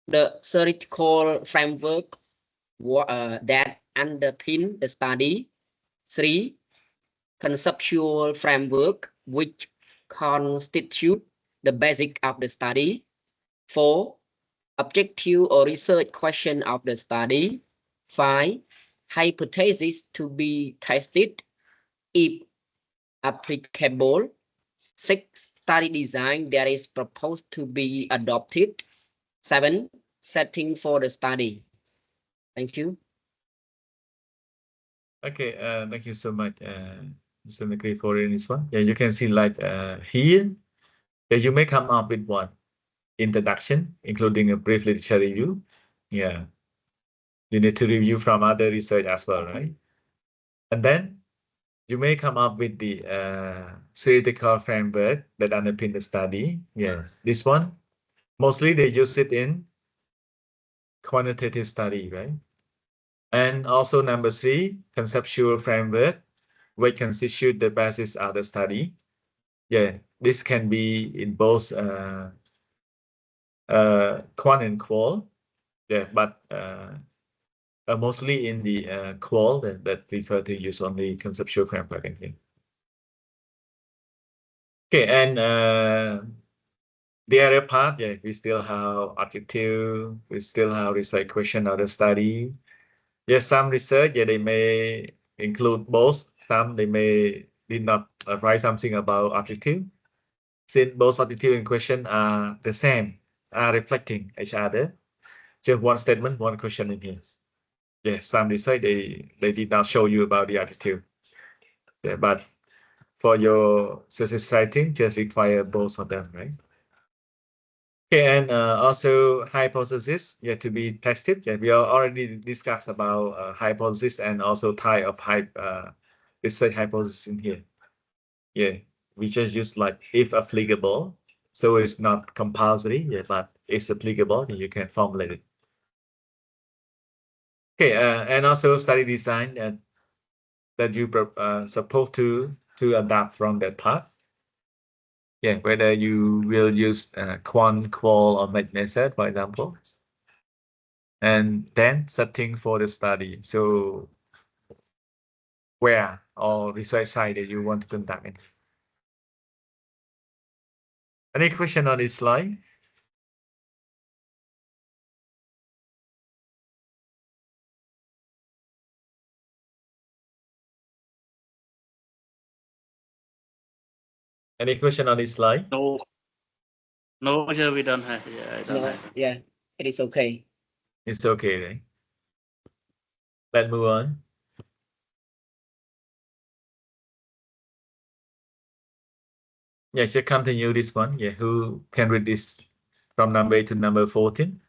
The theoretical framework that underpin the study. 3. Conceptual framework which constitute the basic of the study. 4. Objective or research question of the study. 5. Hypothesis to be tested if applicable. 6. Study design that is proposed to be adopted. 7. Setting for the study. Thank you. Okay, thank you so much, Mr. Nagri, for this one. Yeah, you can see like here, yeah, you may come up with one introduction, including a brief literature review. Yeah, you need to review from other research as well, right? And then you may come up with the theoretical framework that underpin the study. Yeah, this one, mostly they use it in quantitative study, right? And also number 3, conceptual framework, which constitute the basis of the study. Yeah, this can be in both quant and qual. Yeah, but mostly in the qual that prefer to use only conceptual framework in here. Okay, and the other part, yeah, we still have objective, we still have research question or the study. Yes, some research, yeah, they may include both. Some they may did not write something about objective. Since both objective and question are the same, are reflecting each other. Just one statement, one question in here. Yes, some research they did not show you about the objective. Yeah, but for your thesis writing, just require both of them, right? Okay, and also hypothesis, yeah, to be tested. Yeah, we already discussed about hypothesis and also type of research hypothesis in here. Yeah, we just use like if applicable, so it's not compulsory. Yeah, but it's applicable, then you can formulate it. Okay, and also study design that you supposed to adapt from that part. Yeah, whether you will use quant, qual, or method, for example. And then setting for the study. So where or research site that you want to conduct it. Any question on this slide? Any question on this slide? No, no, yeah, we don't have. Yeah, I don't No, have. yeah, it is okay. It's okay, right? Let's move on. Yeah, just continue this one. Yeah, who can read this from number 8 to number 14?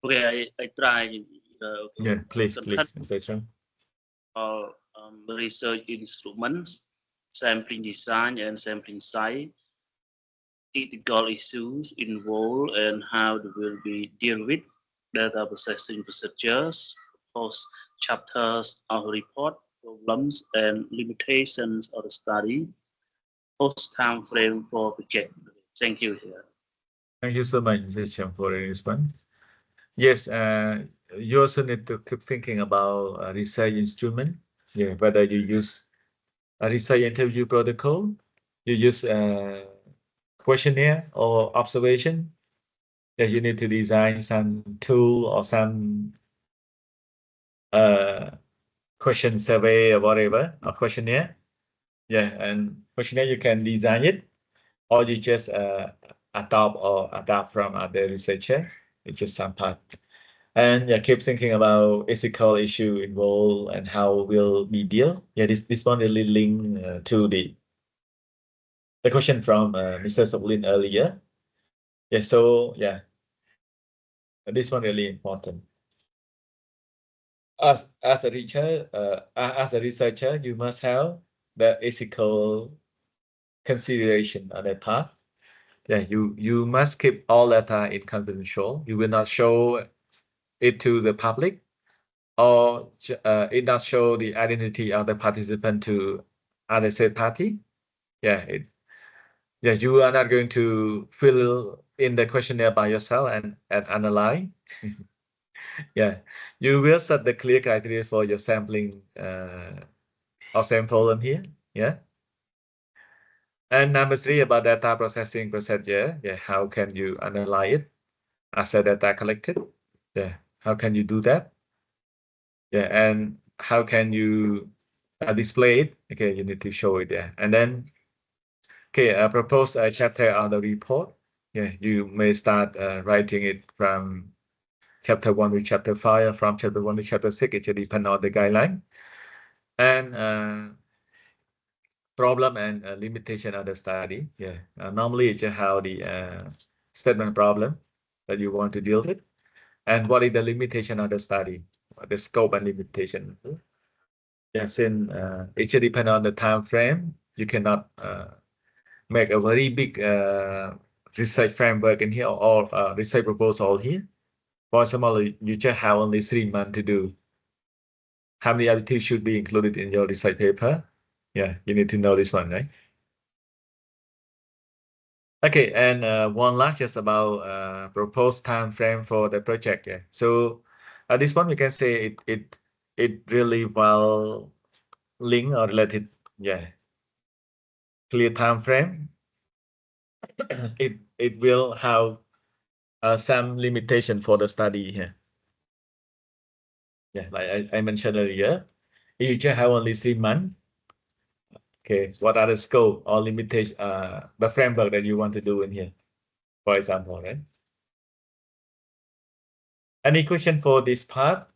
Okay, I try. Okay. Yeah, please, Content Mr. Chung. or research instruments, sampling design, and sampling size, ethical issues involved, and how they will be dealt with, data processing procedures, post chapters of report, problems and limitations of the study, post time frame for project. Thank you. Thank you so much, Mr. Chung, for this one. Yes, you also need to keep thinking about research instrument. Yeah, whether you use a research interview protocol, you use a questionnaire or observation. That you need to design some tool or some question survey or whatever, or questionnaire. Yeah, and questionnaire you can design it, or you just adapt from other researcher. It's just some part. And yeah, keep thinking about ethical issue involved and how will be deal. Yeah, this one really link to the question from Mr. Soklin earlier. Yeah, so yeah, this one really important. As a researcher, you must have the ethical consideration on that part. Yeah, you must keep all data in confidential. You will not show it to the public, or it not show the identity of the participant to other third party. Yeah, you are not going to fill in the questionnaire by yourself and analyze. Yeah, you will set the clear criteria for your sampling or sample in here. Yeah. And number 3 about data processing procedure. Yeah, how can you analyze it as a data collected? Yeah, how can you do that? Yeah, and how can you display it? Okay, you need to show it there. And then, okay, propose a chapter on the report. Yeah, you may start writing it from chapter 1 to chapter 5, or from chapter 1 to chapter 6. It will depend on the guideline. And problem and limitation of the study. Yeah, normally it's how the statement problem that you want to deal with, and what is the limitation of the study, the scope and limitation. Yeah, since it should depend on the time frame, you cannot make a very big research framework in here or research proposal here. For example, you just have only 3 months to do. How many activities should be included in your research paper? Yeah, you need to know this one, right? Okay, and one last just about proposed time frame for the project. Yeah, so this one we can say it really well linked or related. Yeah, clear time frame. it will have some limitation for the study here. Yeah, like I mentioned earlier, you just have only 3 months. Okay, what are the scope or limitation, the framework that you want to do in here, for example, right? Any question for this part?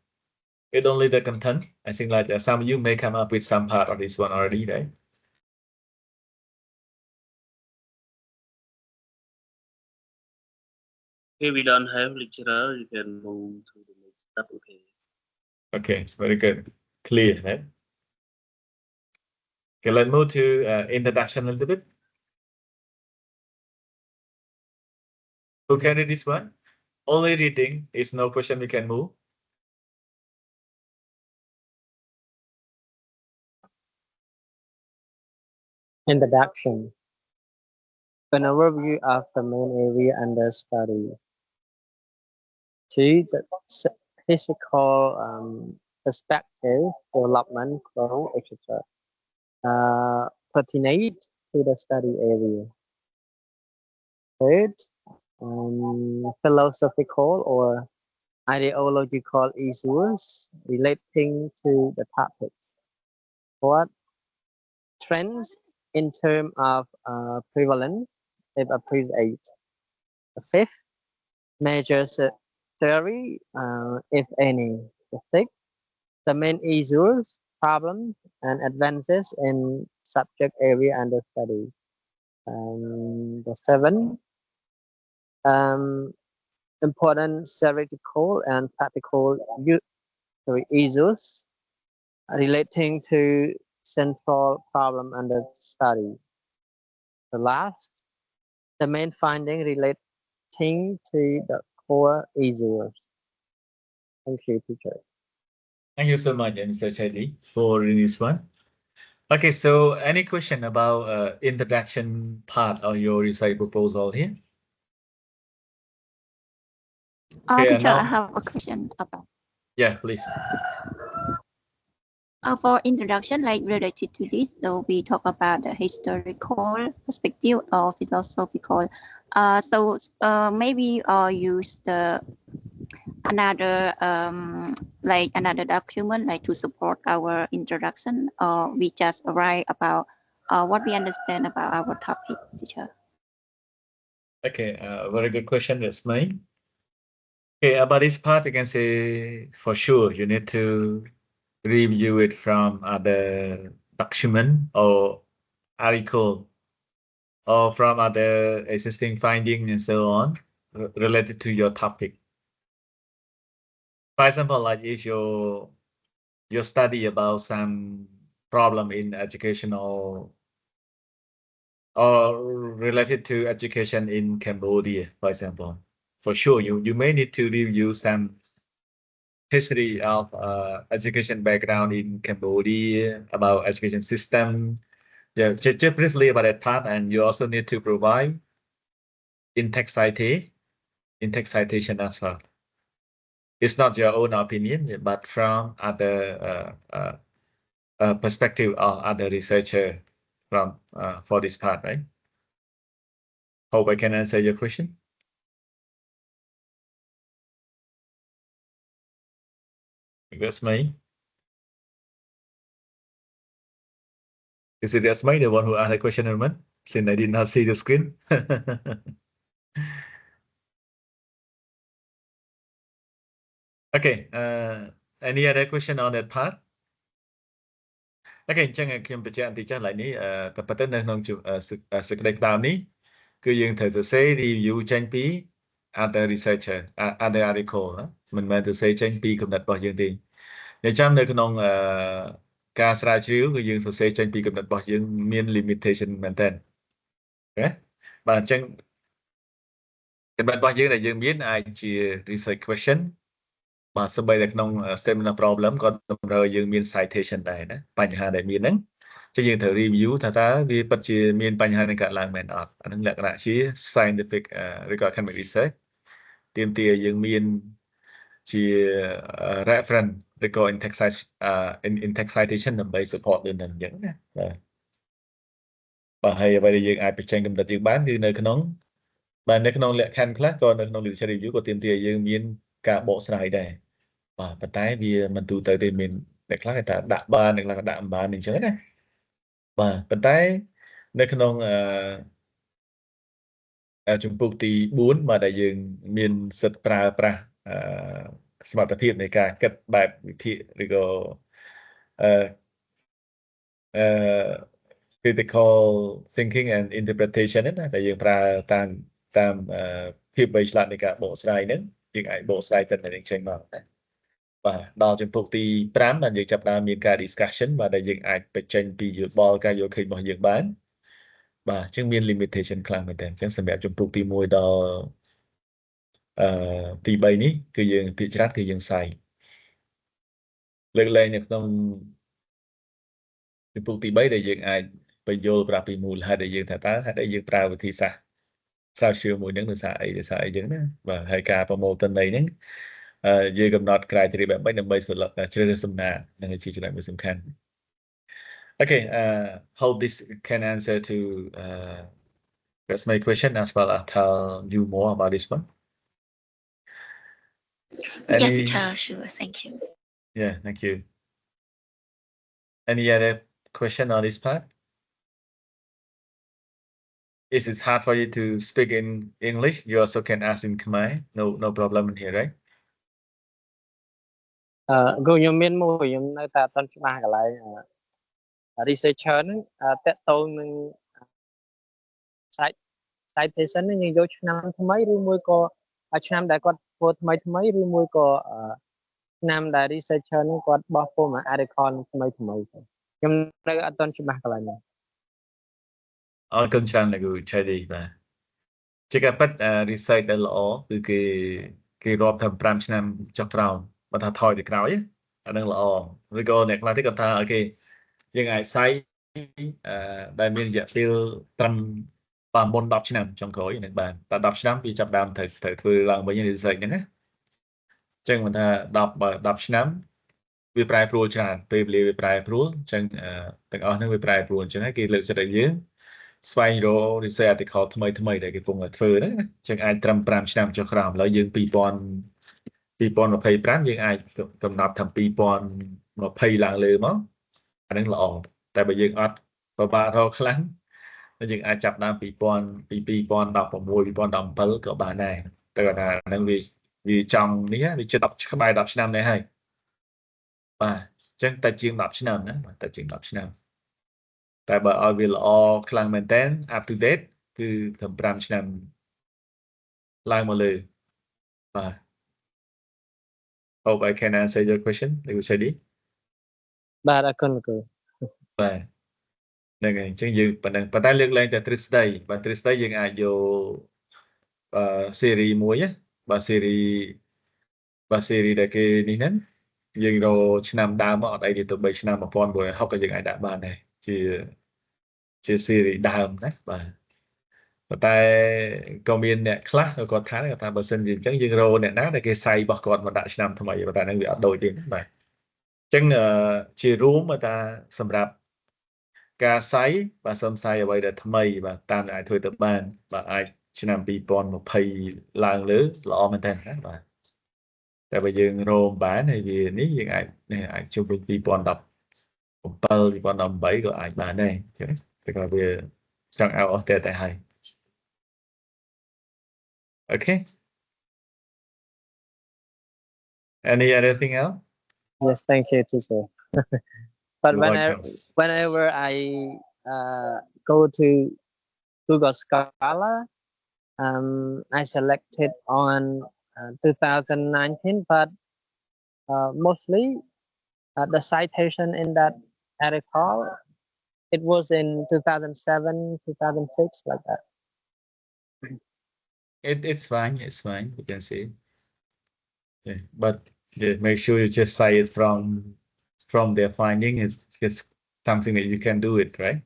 It only the content. I think like some of you may come up with some part of this one already, right? If we don't have lecturer, you can move to the next step. Okay. Okay, very good. Clear, right? Okay, let's move to introduction a little bit. Who can read this one? Only reading is no question, we can move. Introduction. An overview of the main area under study. 2. The historical perspective, development, growth, etc. Pertinent to the study area. 3rd, philosophical or ideological issues relating to the topics. 4th, trends in terms of prevalence, if appreciate. 5th, major theory, if any. 6th, the main issues, problems, and advances in subject area under study. The 7th, important theoretical and practical issues relating to central problem under study. The last, the main finding relating to the core issues. Thank you, teacher. Thank you so much, Mr. Chadi, for reading this one. Okay, so any question about introduction part of your research proposal here? Okay, Teacher, now, I have a question about. Yeah, please. For introduction, like related to this, so we talk about the historical perspective or philosophical. So maybe use the another like another document like to support our introduction, or we just write about what we understand about our topic, teacher. Okay, very good question, that's mine. Okay, about this part, you can say for sure you need to review it from other document or article or from other existing finding and so on related to your topic. For example, like if you study about some problem in educational or related to education in Cambodia, for example, for sure you may need to review some history of education background in Cambodia, about education system. Yeah, just briefly about that part, and you also need to provide in-text citation as well. It's not your own opinion, but from other perspective or other researcher from for this part, right? Hope I can answer your question. That's me. Is it that's me, the one who asked the question, Herman? Since I did not see the screen. Okay, any other question on that part? Okay, អញ្ចឹងខ្ញុំបញ្ជាក់បន្តិចចុះឡើយនេះតែប៉ុន្តែនៅក្នុងសេចក្តីក្តៅនេះគឺយើងត្រូវសរសេរ review ចេញពី other researcher other article ណាមិនមែនសរសេរចេញពីគំនិតរបស់យើងទេយើងចាំនៅក្នុងការស្រាវជ្រាវគឺយើងសរសេរចេញពីគំនិតរបស់យើងមាន limitation មែនតើណាបាទអញ្ចឹងគំនិតរបស់យើងដែលយើងមានអាចជា research question បាទសម្បីតែក្នុង statement of problem ក៏តម្រូវឲ្យយើងមាន citation ដែរណាបញ្ហាដែលមានហ្នឹងចឹងយើងត្រូវ review ថាតើវាពិតជាមានបញ្ហានឹងកើតឡើងមែនអត់អាហ្នឹងលក្ខណៈជា scientific ឬក៏ academic research ទាមទារយើងមានជា reference ឬក៏ in text citation ដើម្បី support លើនឹងអញ្ចឹងណាបាទហើយអ្វីដែលយើងអាចបញ្ចេញគំនិតយើងបានគឺនៅក្នុងបាទនៅក្នុងលក្ខខណ្ឌខ្លះក៏នៅក្នុង literature review ក៏ទាមទារឲ្យយើងមានការបកស្រាយដែរបាទប៉ុន្តែវាមិនទូទៅទេមានអ្នកខ្លះគេថាដាក់បានអ្នកខ្លះក៏ដាក់មិនបានអញ្ចឹងណាបាទប៉ុន្តែនៅក្នុងជំពូកទី4បាទដែលយើងមានសិទ្ធិប្រើប្រាស់សមត្ថភាពនៃការគិតបែបវិភាគឬក៏critical thinking and interpretation ណាដែលយើងប្រើតាមភាពវៃឆ្លាតនៃការបកស្រាយហ្នឹងយើងអាចបកស្រាយទៅនឹងចេញមកណាបាទដល់ជំពូកទី5បាទយើងចាប់ផ្ដើមមានការ discussion បាទដែលយើងអាចបញ្ចេញពីយោបល់ការយល់ឃើញរបស់យើងបានបាទអញ្ចឹងមាន limitation ខ្លាំងមែនតើអញ្ចឹងសម្រាប់ជំពូកទី1ដល់ទី3នេះគឺយើងភាគច្រើនគឺយើងសាយលើកលែងនៅក្នុងជំពូកទី3ដែលយើងអាចបញ្យល់ប្រាប់ពីមូលហេតុដែលយើងថាតើហេតុអីយើងប្រើវិធីសាស្ត្រស្រាវជ្រាវមួយហ្នឹងដោយសារអីចឹងណាបាទហើយការប្រមូលទិន្នន័យហ្នឹងយើងកំណត់ criteria បែបម៉េចដើម្បីជ្រើសរើសសំណានឹងជាចំណុចមួយសំខាន់ Okay hope this can answer to that's my question as well as tell you more about this one Yes, teacher, sure, thank you. Yeah, thank you. Any other question on this part? Is it hard for you to speak in English? You also can ask in Khmer. No problem in here, right? គឺខ្ញុំមានមួយខ្ញុំនៅតែអត់ទាន់ច្បាស់កន្លែង researcher ហ្នឹងតាក់ទងនឹង citation ហ្នឹងយើងយកឆ្នាំថ្មីឬមួយក៏ឆ្នាំដែលគាត់ធ្វើថ្មីឬមួយក៏ឆ្នាំដែល researcher ហ្នឹងគាត់បោះពុម្ព article ថ្មីខ្ញុំនៅអត់ទាន់ច្បាស់កន្លែងហ្នឹងអរគុណច្រើនលោកគ្រូឆៃឌីបាទជាការពិត research ដែលល្អគឺគេរាប់ថា5ឆ្នាំចុះក្រោមបើថាថយទៅក្រោយអានឹងល្អឬក៏អ្នកខ្លះទៀតគាត់ថាអូខេយើងអាចសាយដែលមានរយៈពេលត្រឹមបាទមុន10ឆ្នាំចុងក្រោយនឹងបានតែ10ឆ្នាំវាចាប់ដើមត្រូវធ្វើឡើងវិញ research ហ្នឹងណាអញ្ចឹងមិនថា10ឆ្នាំវាប្រែប្រួលច្រើនពេលវេលាវាប្រែប្រួលអញ្ចឹងទាំងអស់ហ្នឹងវាប្រែប្រួលអញ្ចឹងហើយគេលើកចិត្តឲ្យយើងស្វែងរក research article ថ្មីដែលគេកំពុងតែធ្វើហ្នឹងណាអញ្ចឹងអាចត្រឹម5ឆ្នាំចុះក្រោមឥឡូវយើង2025យើងអាចកំណត់ថា2020ឡើងលើមកអាហ្នឹងល្អតែបើយើងអត់ពិបាករកខ្លាំងយើងអាចចាប់ដើម2016 2017ក៏បានដែរតែគាត់ថាហ្នឹងវាចំនេះវាជិត10ក្បែរ10ឆ្នាំដែរហើយបាទអញ្ចឹងតែជាង10ឆ្នាំណាបាទតែជាង10ឆ្នាំតែបើឲ្យវាល្អខ្លាំងមែនតើ up to date គឺត្រឹម5ឆ្នាំឡើងមកលើបាទ Hope I can answer your question លោកឆៃឌីបាទអរគុណលោកគ្រូបាទហ្នឹងហើយអញ្ចឹងយើងប៉ុន្តែលើកលែងតែទ្រឹស្ដីបាទទ្រឹស្ដីយើងអាចយកsérie មួយបាទsérieដែលគេនេះហ្នឹងយើងរកឆ្នាំដើមមកអត់អីទេទៅ3ឆ្នាំ1960ក៏យើងអាចដាក់បានដែរជា series ដើមណាបាទប៉ុន្តែក៏មានអ្នកខ្លះគាត់ថាបើសិនជាអញ្ចឹងយើងរកអ្នកណាដែលគេសាយរបស់គាត់មកដាក់ឆ្នាំថ្មីប៉ុន្តែហ្នឹងវាអត់ដូចទេបាទអញ្ចឹងជារួមថាសម្រាប់ការសាយបាទសំសាយអ្វីដែលថ្មីបាទតាមដែលអាចធ្វើទៅបានបាទអាចឆ្នាំ2020ឡើងលើល្អមែនតើណាបាទតែបើយើងរកបានហើយវានេះយើងអាចជុំវិញ2017 2018ក៏អាចបានដែរអញ្ចឹងតែគាត់វាចង់ឲ្យអស់តែហើយ Okay. Any other thing else? Yes, thank you, teacher. But You're welcome. whenever I go to Google Scholar, I selected on 2019, but mostly the citation in that article, it was in 2007, 2006, like that. It's fine. It's fine. You can see. Yeah, but make sure you just cite it from their finding. It's something that you can do it, right?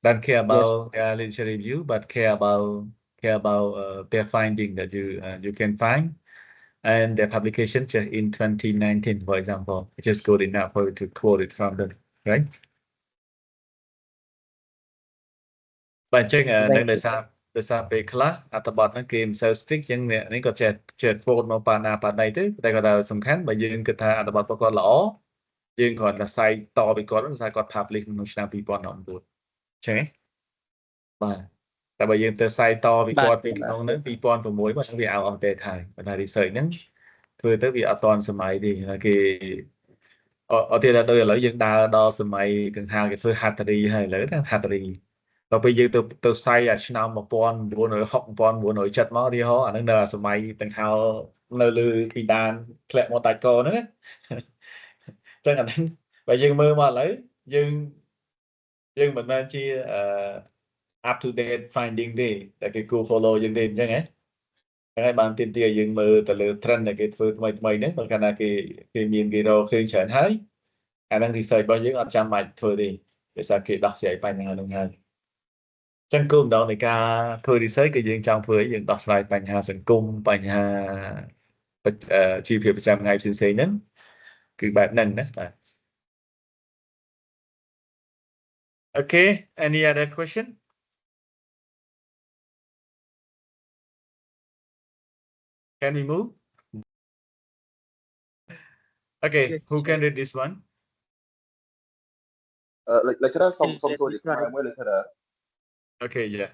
Don't care about their literature review, but care about their finding that you can find and their publication just in 2019, for example. It's just good enough for you to quote it from them, right? បាទអញ្ចឹងនៅដោយសារពេលខ្លះអត្ថបទហ្នឹងគេមិនសូវ strict អញ្ចឹងអ្នកនេះក៏ចេះ quote មកប៉ាណាប៉ាណីទៅតែគាត់ថាសំខាន់បើយើងគិតថាអត្ថបទរបស់គាត់ល្អយើងគ្រាន់តែ cite តពីគាត់ដោយសារគាត់ publish ក្នុងឆ្នាំ2019អញ្ចឹងបាទតែបើយើងទៅ cite តពីគាត់ពីក្នុងហ្នឹង2006មកហ្នឹងវា out of date ហើយបើថា research ហ្នឹងធ្វើទៅវាអត់ទាន់សម័យទេគេអត់ទៀតដល់ឥឡូវយើងដើរដល់សម័យកង្ហារគេធ្វើ hattery ហើយឥឡូវណា hattery ដល់ពេលយើងទៅផ្សាយអាឆ្នាំ1960 1970មកទីហោអាហ្នឹងនៅសម័យទាំងហោនៅលើពីដានធ្លាក់មកតាច់កហ្នឹងអញ្ចឹងអាហ្នឹងបើយើងមើលមកឥឡូវយើងមិនមែនជា up to date finding ទេតែគេគួរ follow យើងទេអញ្ចឹងហ្នឹងហើយបានទាមទារយើងមើលទៅលើ trend ដែលគេធ្វើថ្មីហ្នឹងបើកាលណាគេមានគេរកឃើញច្រើនហើយអាហ្នឹង research របស់យើងអត់ចាំបាច់ធ្វើទេដោយសារគេដោះស្រាយបញ្ហាហ្នឹងហើយចឹងគោលដៅនៃការធ្វើ research គឺយើងចង់ធ្វើឲ្យយើងដោះស្រាយបញ្ហាសង្គមបញ្ហាជីវភាពប្រចាំថ្ងៃផ្សេងៗហ្នឹងគឺបែបហ្នឹងណាបាទ Okay any other question Can we move Okay who can read this one lecturer សុំសួរជាខ្មែរមួយ lecturer Okay yeah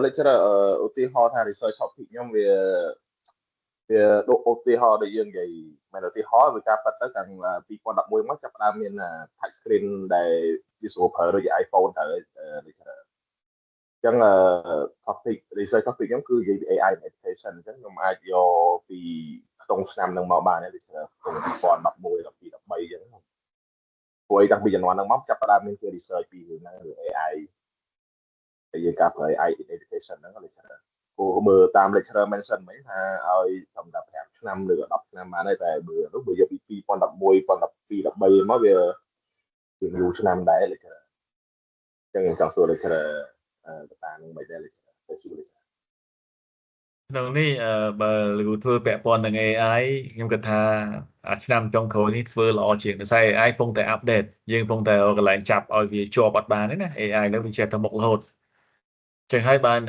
lecturer ឧទាហរណ៍ថា research topic ខ្ញុំវាដូចឧទាហរណ៍ដែលយើងនិយាយមិនឧទាហរណ៍វាការប៉ັດទៅទាំង2011មកចាប់ផ្ដើមមាន touch screen ដែលវាស្រួលប្រើដូចជា iPhone ទៅ lecturer អញ្ចឹង topic research topic ខ្ញុំគឺនិយាយពី AI education អញ្ចឹងខ្ញុំអាចយកពីក្នុងឆ្នាំហ្នឹងមកបានទេ lecturer ក្នុង2011 12 13អញ្ចឹងព្រោះតាំងពីជំនាន់ហ្នឹងមកចាប់ផ្ដើមមានគេ research ពីរឿងហ្នឹង AI តែយើងការប្រើ AI education ហ្នឹង lecturer គួរមើលតាម lecturer mention មិញថាឲ្យសម្រាប់5ឆ្នាំឬក៏10ឆ្នាំបានហើយតែបើយកពី2011 2012 13មកវាយូរឆ្នាំដែរ lecturer អញ្ចឹងខ្ញុំចង់សួរ lecturer តាមនឹងមិនដែរ lecturer ទៅជួយ lecturer ក្នុងនេះបើលោកធ្វើពាក់ព័ន្ធនឹង AI ខ្ញុំគិតថាអាឆ្នាំចុងក្រោយនេះធ្វើល្អជាងដោយសារ AI ពងតែ update យើងពងតែកន្លែងចាប់ឲ្យវាជាប់អត់បានទេណា AI នៅវាចេះទៅមុខរហូតចឹងហើយបាន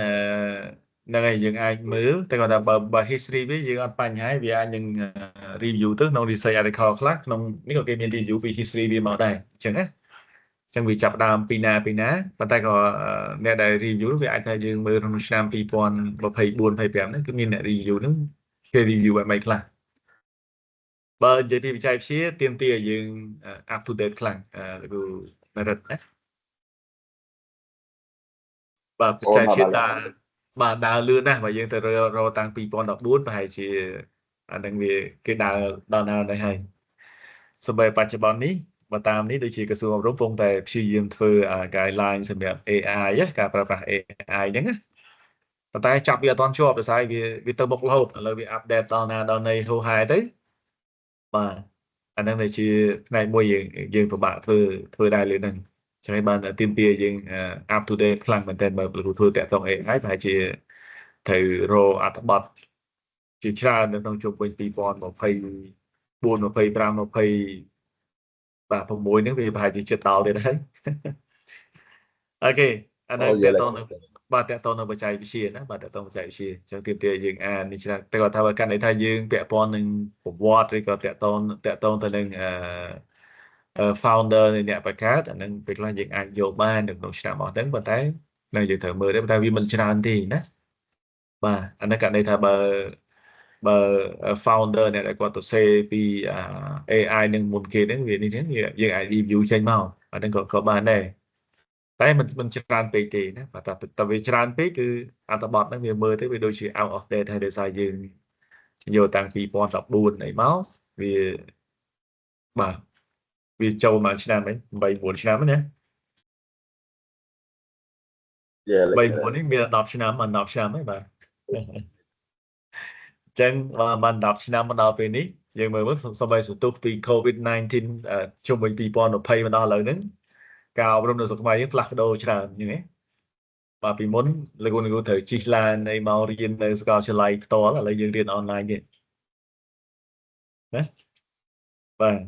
ហ្នឹងហើយយើងអាចមើលតែគាត់ថាបើ history វាយើងអត់បញ្ហាវាអាចនឹង review ទៅក្នុង research article ខ្លះក្នុងនេះក៏គេមាន review ពី history វាមកដែរអញ្ចឹងណាចឹងវាចាប់ដើមពីណាប៉ុន្តែក៏អ្នកដែល review វាអាចថាយើងមើលក្នុងឆ្នាំ2024 25ហ្នឹងគឺមានអ្នក review ហ្នឹងគេ review បែបម៉េចខ្លះបើនិយាយពីបច្ចេកវិទ្យាទាមទារឲ្យយើង up to date ខ្លាំងលោកគ្រូមេរិតណាបាទបច្ចេកវិទ្យាដើរលឿនណាស់បើយើងទៅរកតាំង2014ប្រហែលជាអានឹងវាគេដើរដល់ណាដែរហើយសូម្បីបច្ចុប្បន្ននេះបើតាមនេះដូចជាក្រសួងអប់រំកំពុងតែព្យាយាមធ្វើ guideline សម្រាប់ AI ការប្រើប្រាស់ AI ហ្នឹងណាប៉ុន្តែចាប់វាអត់ទាន់ជាប់ដោយសារវាទៅមុខរហូតឥឡូវវា update ដល់ណាដល់ណីហូហែទៅបាទអាហ្នឹងវាជាផ្នែកមួយយើងពិបាកធ្វើដែរលើហ្នឹងចឹងហើយបានទាមទារយើង up to date ខ្លាំងមែនទែនបើលោកធ្វើតាក់ទង AI ប្រហែលជាត្រូវរកអត្ថបទជាច្រើននៅក្នុងជុំវិញ2024 25 20បាទ6ហ្នឹងវាប្រហែលជាចិត្តដល់ទៀតហើយអូខេអាហ្នឹងតាក់ទងនៅបាទតាក់ទងនៅបច្ចេកវិទ្យាណាបាទតាក់ទងបច្ចេកវិទ្យាចឹងទាមទារយើងអាននេះច្រើនតែគាត់ថាបើកាន់ន័យថាយើងពាក់ព័ន្ធនឹងប្រវត្តិឬក៏តាក់ទងទៅនឹងfounder នៃអ្នកបង្កើតអាហ្នឹងពេលខ្លះយើងអាចយកបាននៅក្នុងឆ្នាំអស់ហ្នឹងប៉ុន្តែនៅយើងត្រូវមើលដែរប៉ុន្តែវាមិនច្រើនទេណា bà anh đã cả đây là bà founder này lại còn tổ xe vì AI nên một kia đến việc như thế như vậy ai review trên màu anh đang có bà này tại mình tràn về thì đó và tại vì tràn về cứ anh ta bọt nó việc mơ tới vì đôi khi out of date hay để sai dừng nhiều tăng phí bọn đọc buồn này máu vì bà vì châu mà Nam ấy vậy buồn Nam ấy nè Yeah, vậy lecturer. buồn ấy bây giờ đọc Nam mà đọc Nam ấy bà chẳng mà mình đọc Nam mà đọc về ní nhưng mà mất sau bây giờ tụt vì COVID-19 chung với people nó pay mà đó lời nứng cao trong được máy flash đồ chẳng như thế và vì muốn là cô thời chỉ là này mau riêng nơi cao trở lại to là lấy dương riêng online vậy đấy và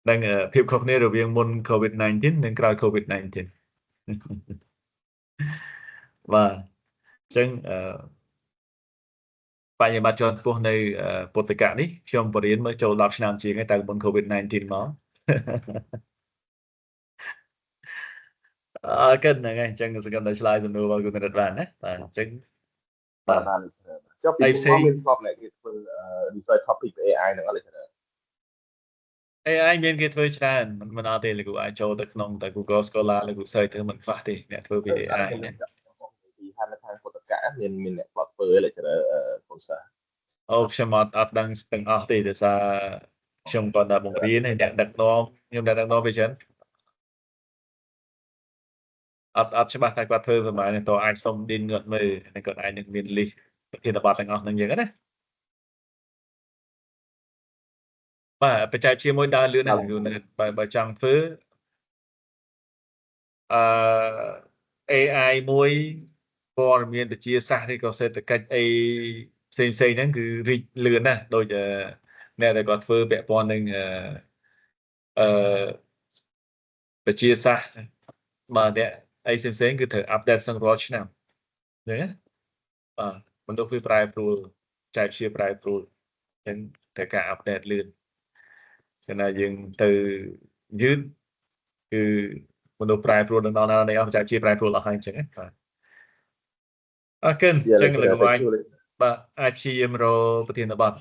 đangភាពខុសគ្នារវាងមុន COVID-19 និងក្រោយ COVID-19 បាទអញ្ចឹងបញ្ញាបត្រជាន់ខ្ពស់នៅពុទ្ធិកៈនេះខ្ញុំបរៀនមើលចូល10ឆ្នាំជាងហើយតែមុន COVID-19 មកអរគុណហ្នឹងហើយអញ្ចឹងសកម្មតែឆ្លើយសំណួររបស់គុណរិទ្ធបានណាបាទអញ្ចឹងបាទ បានចុះពីមុនមកមានធ្លាប់អ្នកគេធ្វើ research topic AI ហ្នឹងអត់ lecturer AI មានគេធ្វើច្រើនមិនអត់ទេលោកគ្រូអាចចូលទៅក្នុងតែ Google Scholar លោកគ្រូ search ទៅមិនខ្វះទេអ្នកធ្វើពី AI ណាពីហានខាងពុទ្ធកៈមានអ្នកធ្លាប់ធ្វើ lecturer កូសាអូខ្ញុំអត់ដឹងទាំងអស់ទេដោយសារខ្ញុំគាត់តែបង្រៀនហើយអ្នកដឹកនាំខ្ញុំអ្នកដឹកនាំវាច្រើនអត់ច្បាស់ថាគាត់ធ្វើប្រហែលតើអាចសុំ din គាត់មើលហើយគាត់អាចនឹងមាន list ប្រធានបទទាំងអស់ហ្នឹងយ៉ាងណាបាទបច្ចេកវិទ្យាមួយដើរលឿនណាស់បើចង់ធ្វើAI មួយព័ត៌មានវិទ្យាសាស្ត្រឬក៏សេដ្ឋកិច្ចអីផ្សេងហ្នឹងគឺរីកលឿនណាស់ដូចអ្នកដែលគាត់ធ្វើពាក់ព័ន្ធនឹងវិទ្យាសាស្ត្របាទអ្នកអីផ្សេងគឺត្រូវ update សឹងរាល់ឆ្នាំអញ្ចឹងណាបាទមនុស្សវាប្រែប្រួលចែកជាប្រែប្រួលអញ្ចឹងត្រូវការ update លឿនចឹងណាយើងទៅយឺតគឺមនុស្សប្រែប្រួលដល់ណានៃអស់ចែកជាប្រែប្រួលអស់ហើយអញ្ចឹងណាបាទអរគុណអញ្ចឹងលោកអាចបាទអាចព្យាយាមរកប្រធានបទ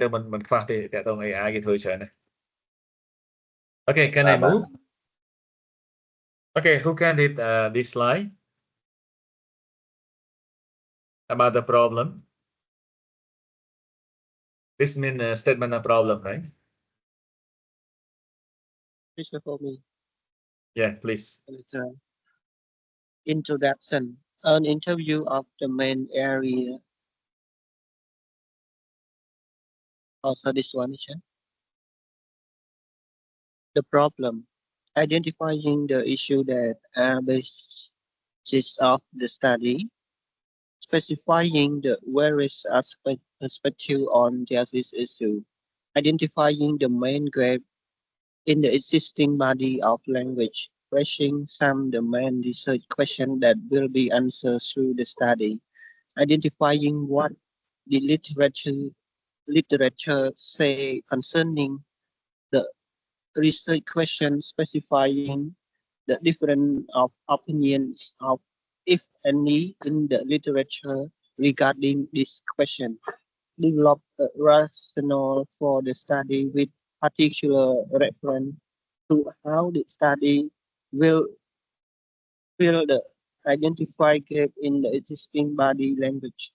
ទៅមិនខ្វះទេតើតើ AI គេធ្វើច្រើនណាOkay, can I move? Okay, who can read this slide about the problem? This means a statement of problem, right? Teacher for me. Yeah, please. Introduction. An interview of the main area. Also this one, the problem. Identifying the issue that are basis of the study. Specifying the various perspective on this issue. Identifying the main gap in the existing body of language. Raising some the main research question that will be answered through the study. Identifying what the literature say concerning the research question, specifying the difference of opinions of, if any, in the literature regarding this question. Develop a rationale for the study with particular reference to how the study will fill the identified gap in the existing body language.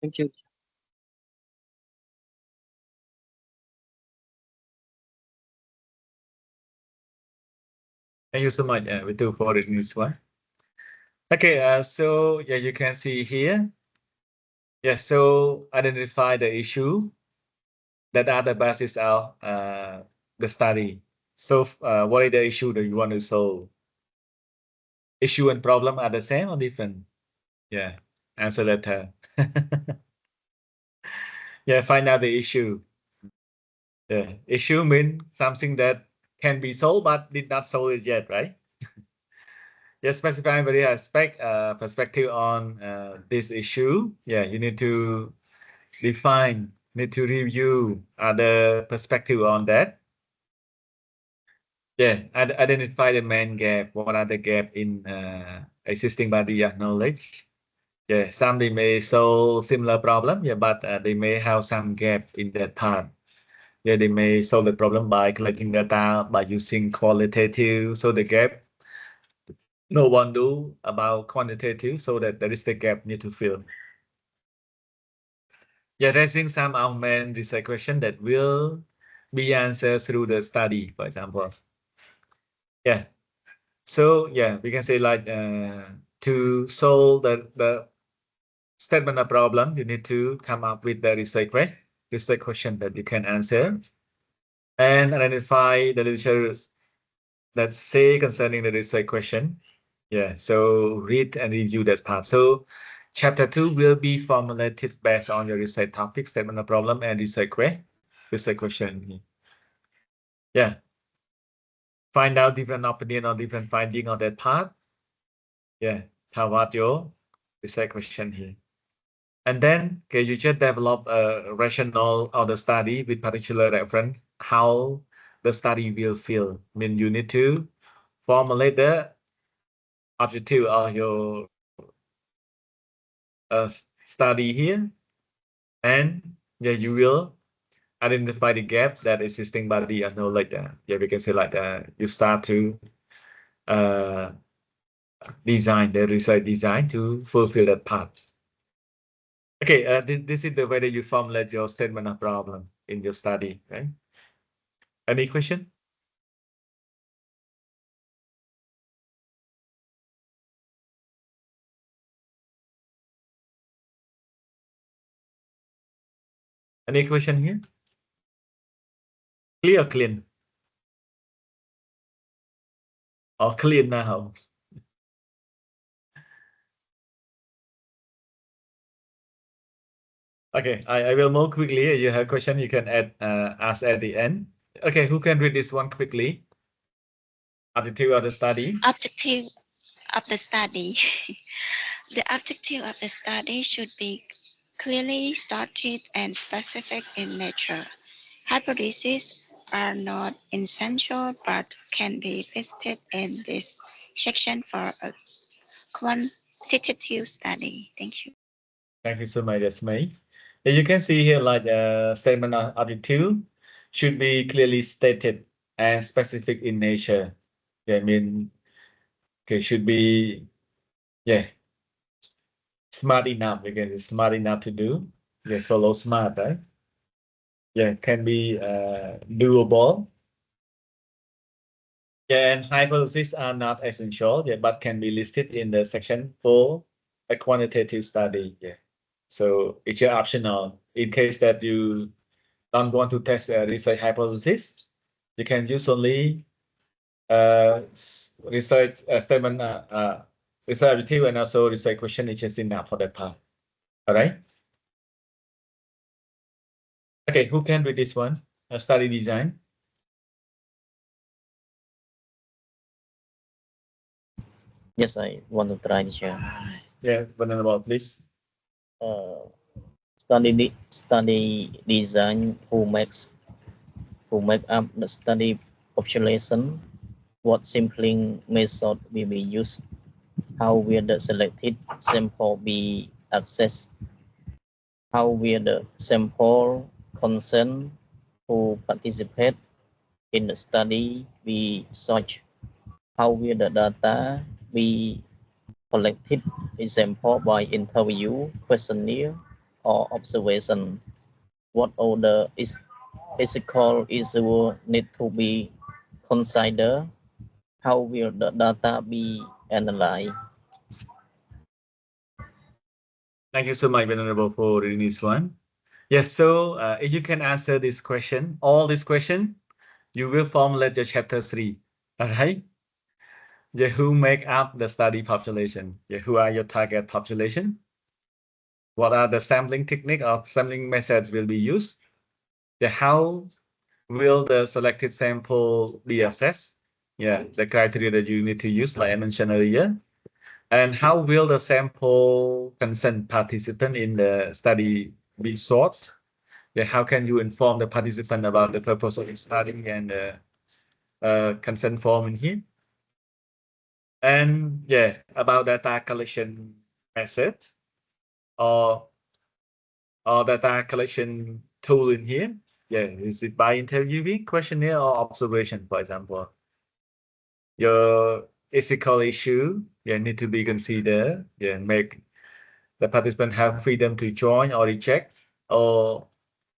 Thank you. Thank you so much. We do for it in this one. Okay, so yeah, you can see here. Yeah, so identify the issue that are the basis of the study. So what is the issue that you want to solve? Issue and problem are the same or different? Yeah, answer letter. Yeah, find out the issue. Yeah, issue means something that can be solved but did not solve it yet, right? Yeah, specifying various aspect perspective on this issue. Yeah, you need to define, need to review other perspective on that. Yeah, identify the main gap. What are the gap in existing body of knowledge? Yeah, some they may solve similar problem. Yeah, but they may have some gap in that part. Yeah, they may solve the problem by collecting data by using qualitative. So the gap no one do about quantitative. So that is the gap need to fill. Yeah, raising some of main research question that will be answered through the study, for example. Yeah. So yeah, we can say like to solve the statement of problem, you need to come up with the research question that you can answer and identify the literature that say concerning the research question. Yeah, so read and review that part. So chapter 2 will be formulated based on your research topic, statement of problem, and research question. Yeah. Find out different opinion or different finding on that part. Yeah. How about your research question here? And then okay, you just develop a rationale of the study with particular reference, how the study will feel. I mean, you need to formulate the objective of your study here. And yeah, you will identify the gap that existing body of knowledge. Yeah, we can say like you start to design the research design to fulfill that part. Okay, this is the way that you formulate your statement of problem in your study, right? Any question? Any question here? Clear, clean? Or clean now? Okay, I will move quickly. You have question, you can ask at the end. Okay, who can read this one quickly? Objective of the study. Objective of the study. The objective of the study should be clearly stated and specific in nature. Hypotheses are not essential but can be listed in this section for a quantitative study. Thank you. Thank you so much, Yasmin. You can see here like statement of attitude should be clearly stated and specific in nature. Yeah, I mean, okay, should be, yeah, smart enough, because it's smart enough to do. Yeah, follow smart, right? Yeah, can be doable. Yeah, and hypotheses are not essential, yeah, but can be listed in the section for a quantitative study. Yeah, so it's optional in case that you don't want to test a research hypothesis. You can use only research statement, research objective, and also research question, which is enough for that part. All right. Okay, who can read this one? Study design. Yes, I want to try, teacher. Yeah, Venerable, please. Study design who make up the study population, what sampling method will be used, how will the selected sample be accessed, how will the sample consent who participate in the study be searched, how will the data be collected, example by interview, questionnaire, or observation, what order is ethical issue need to be considered, how will the data be analyzed. Thank you so much, Venerable, for reading this one. Yes, so if you can answer this question, all this question, you will formulate your chapter 3. All right. Yeah, who make up the study population? Yeah, who are your target population? What are the sampling technique or sampling methods will be used? Yeah, how will the selected sample be assessed? Yeah, the criteria that you need to use, like I mentioned earlier. And how will the sample consent participant in the study be sought? Yeah, how can you inform the participant about the purpose of the study and consent form in here. And yeah, about data collection method or data collection tool in here. Yeah, is it by interviewing, questionnaire, or observation, for example? Your ethical issue, yeah, need to be considered. Yeah, make the participant have freedom to join or reject, or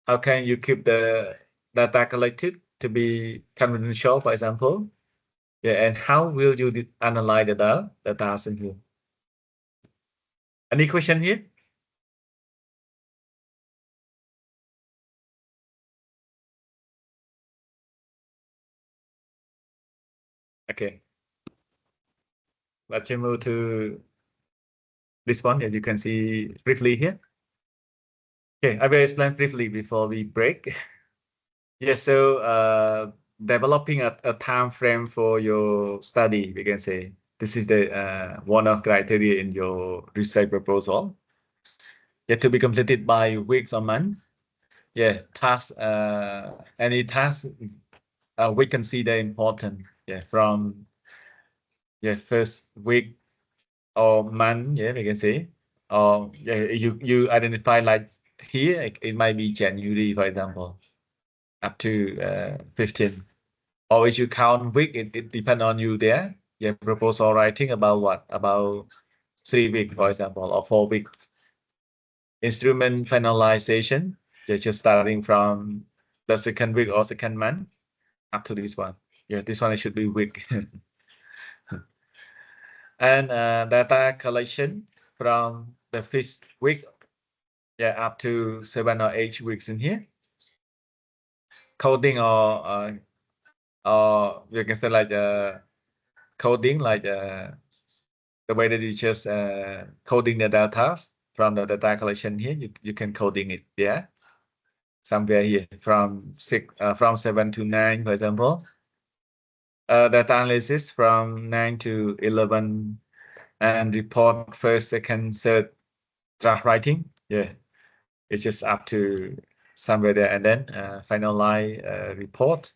how can you keep the data collected to be confidential, for example? Yeah, and how will you analyze the data in here? Any question here? Okay. Let's move to this one. Yeah, you can see briefly here. Okay, I will explain briefly before we break. Yeah, so developing a time frame for your study, we can say this is the one of criteria in your research proposal. Yeah, to be completed by weeks or month. Yeah, task any task we consider important. Yeah, from first week or month. Yeah, we can say. Or yeah, you identify like here it might be January, for example, up to 15. Or if you count week, it depends on you there. Yeah, proposal writing about what? About 3 weeks, for example, or 4 weeks. Instrument finalization, yeah, just starting from the second week or second month up to this one. Yeah, this one should be week. And data collection from the 5th week, yeah, up to 7 or 8 weeks in here. Coding or you can say like coding, like the way that you just coding the data from the data collection here, you can coding it, yeah, somewhere here from 7 to 9, for example. Data analysis from 9 to 11, and report first, second, third, draft writing. Yeah, it's just up to somewhere there, and then finalize report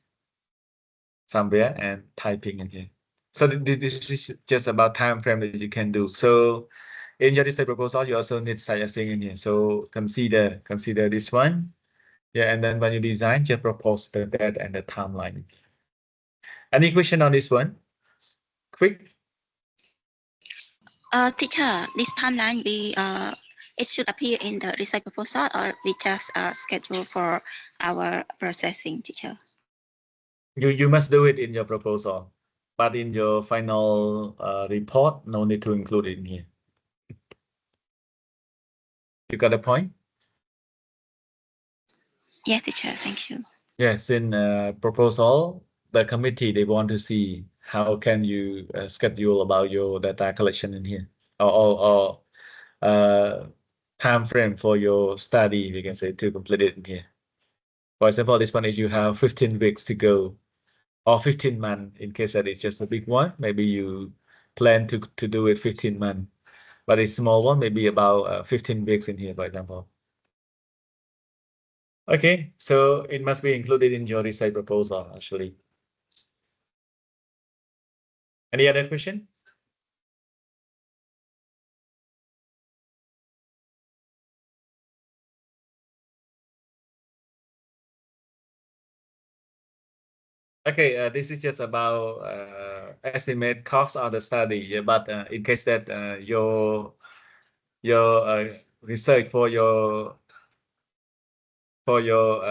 somewhere and typing in here. So this is just about time frame that you can do. So in your research proposal, you also need such a thing in here. So consider this one. Yeah, and then when you design, just propose the date and the timeline. Any question on this one? Quick. Teacher, this timeline it should appear in the research proposal, or we just schedule for our processing, teacher? You must do it in your proposal, but in your final report, no need to include it in here. You got the point? Yeah, teacher, thank you. Yes, in proposal, the committee, they want to see how can you schedule about your data collection in here, or time frame for your study, we can say, to complete it in here. For example, this one is you have 15 weeks to go, or 15 months in case that it's just a big one. Maybe you plan to do it 15 months, but a small one, maybe about 15 weeks in here, for example. Okay, so it must be included in your research proposal, actually. Any other question? Okay, this is just about estimate cost of the study. Yeah, but in case that your research for your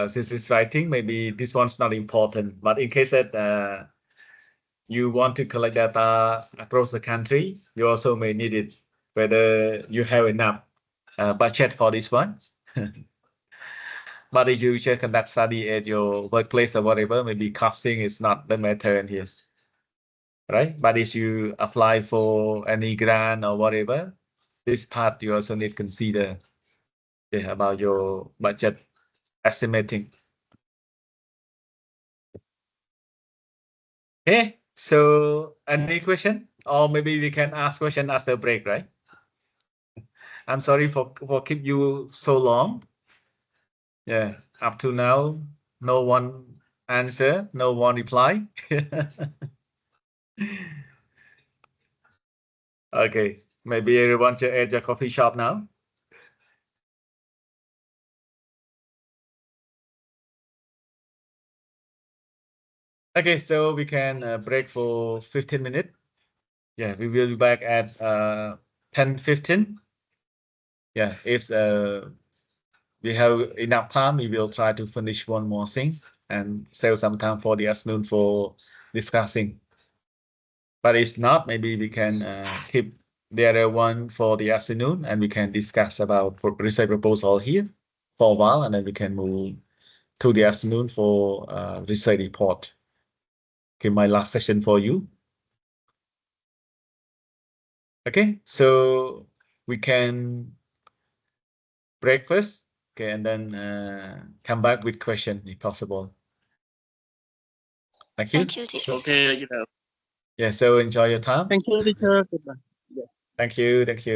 thesis writing, maybe this one's not important. But in case that you want to collect data across the country, you also may need it, whether you have enough budget for this one. But if you just conduct study at your workplace or whatever, maybe costing is not the matter in here, right? But if you apply for any grant or whatever, this part you also need to consider about your budget estimating. Okay, so any question? Or maybe we can ask question after break, right? I'm sorry for keep you so long. Yeah, up to now, no one answer, no one reply. Okay, maybe everyone to at your coffee shop now. Okay, so we can break for 15 minutes. Yeah, we will be back at 10:15. Yeah, if we have enough time, we will try to finish one more thing and save some time for the afternoon for discussing. But it's not, maybe we can keep the other one for the afternoon and we can discuss about research proposal here for a while, and then we can move to the afternoon for research report. Okay, my last session for you. Okay, so we can break first, okay, and then come back with question if possible. Thank you. Thank you, teacher. Okay, you know. Yeah, so enjoy your time. Thank you, teacher. Goodbye. Thank you. Thank you.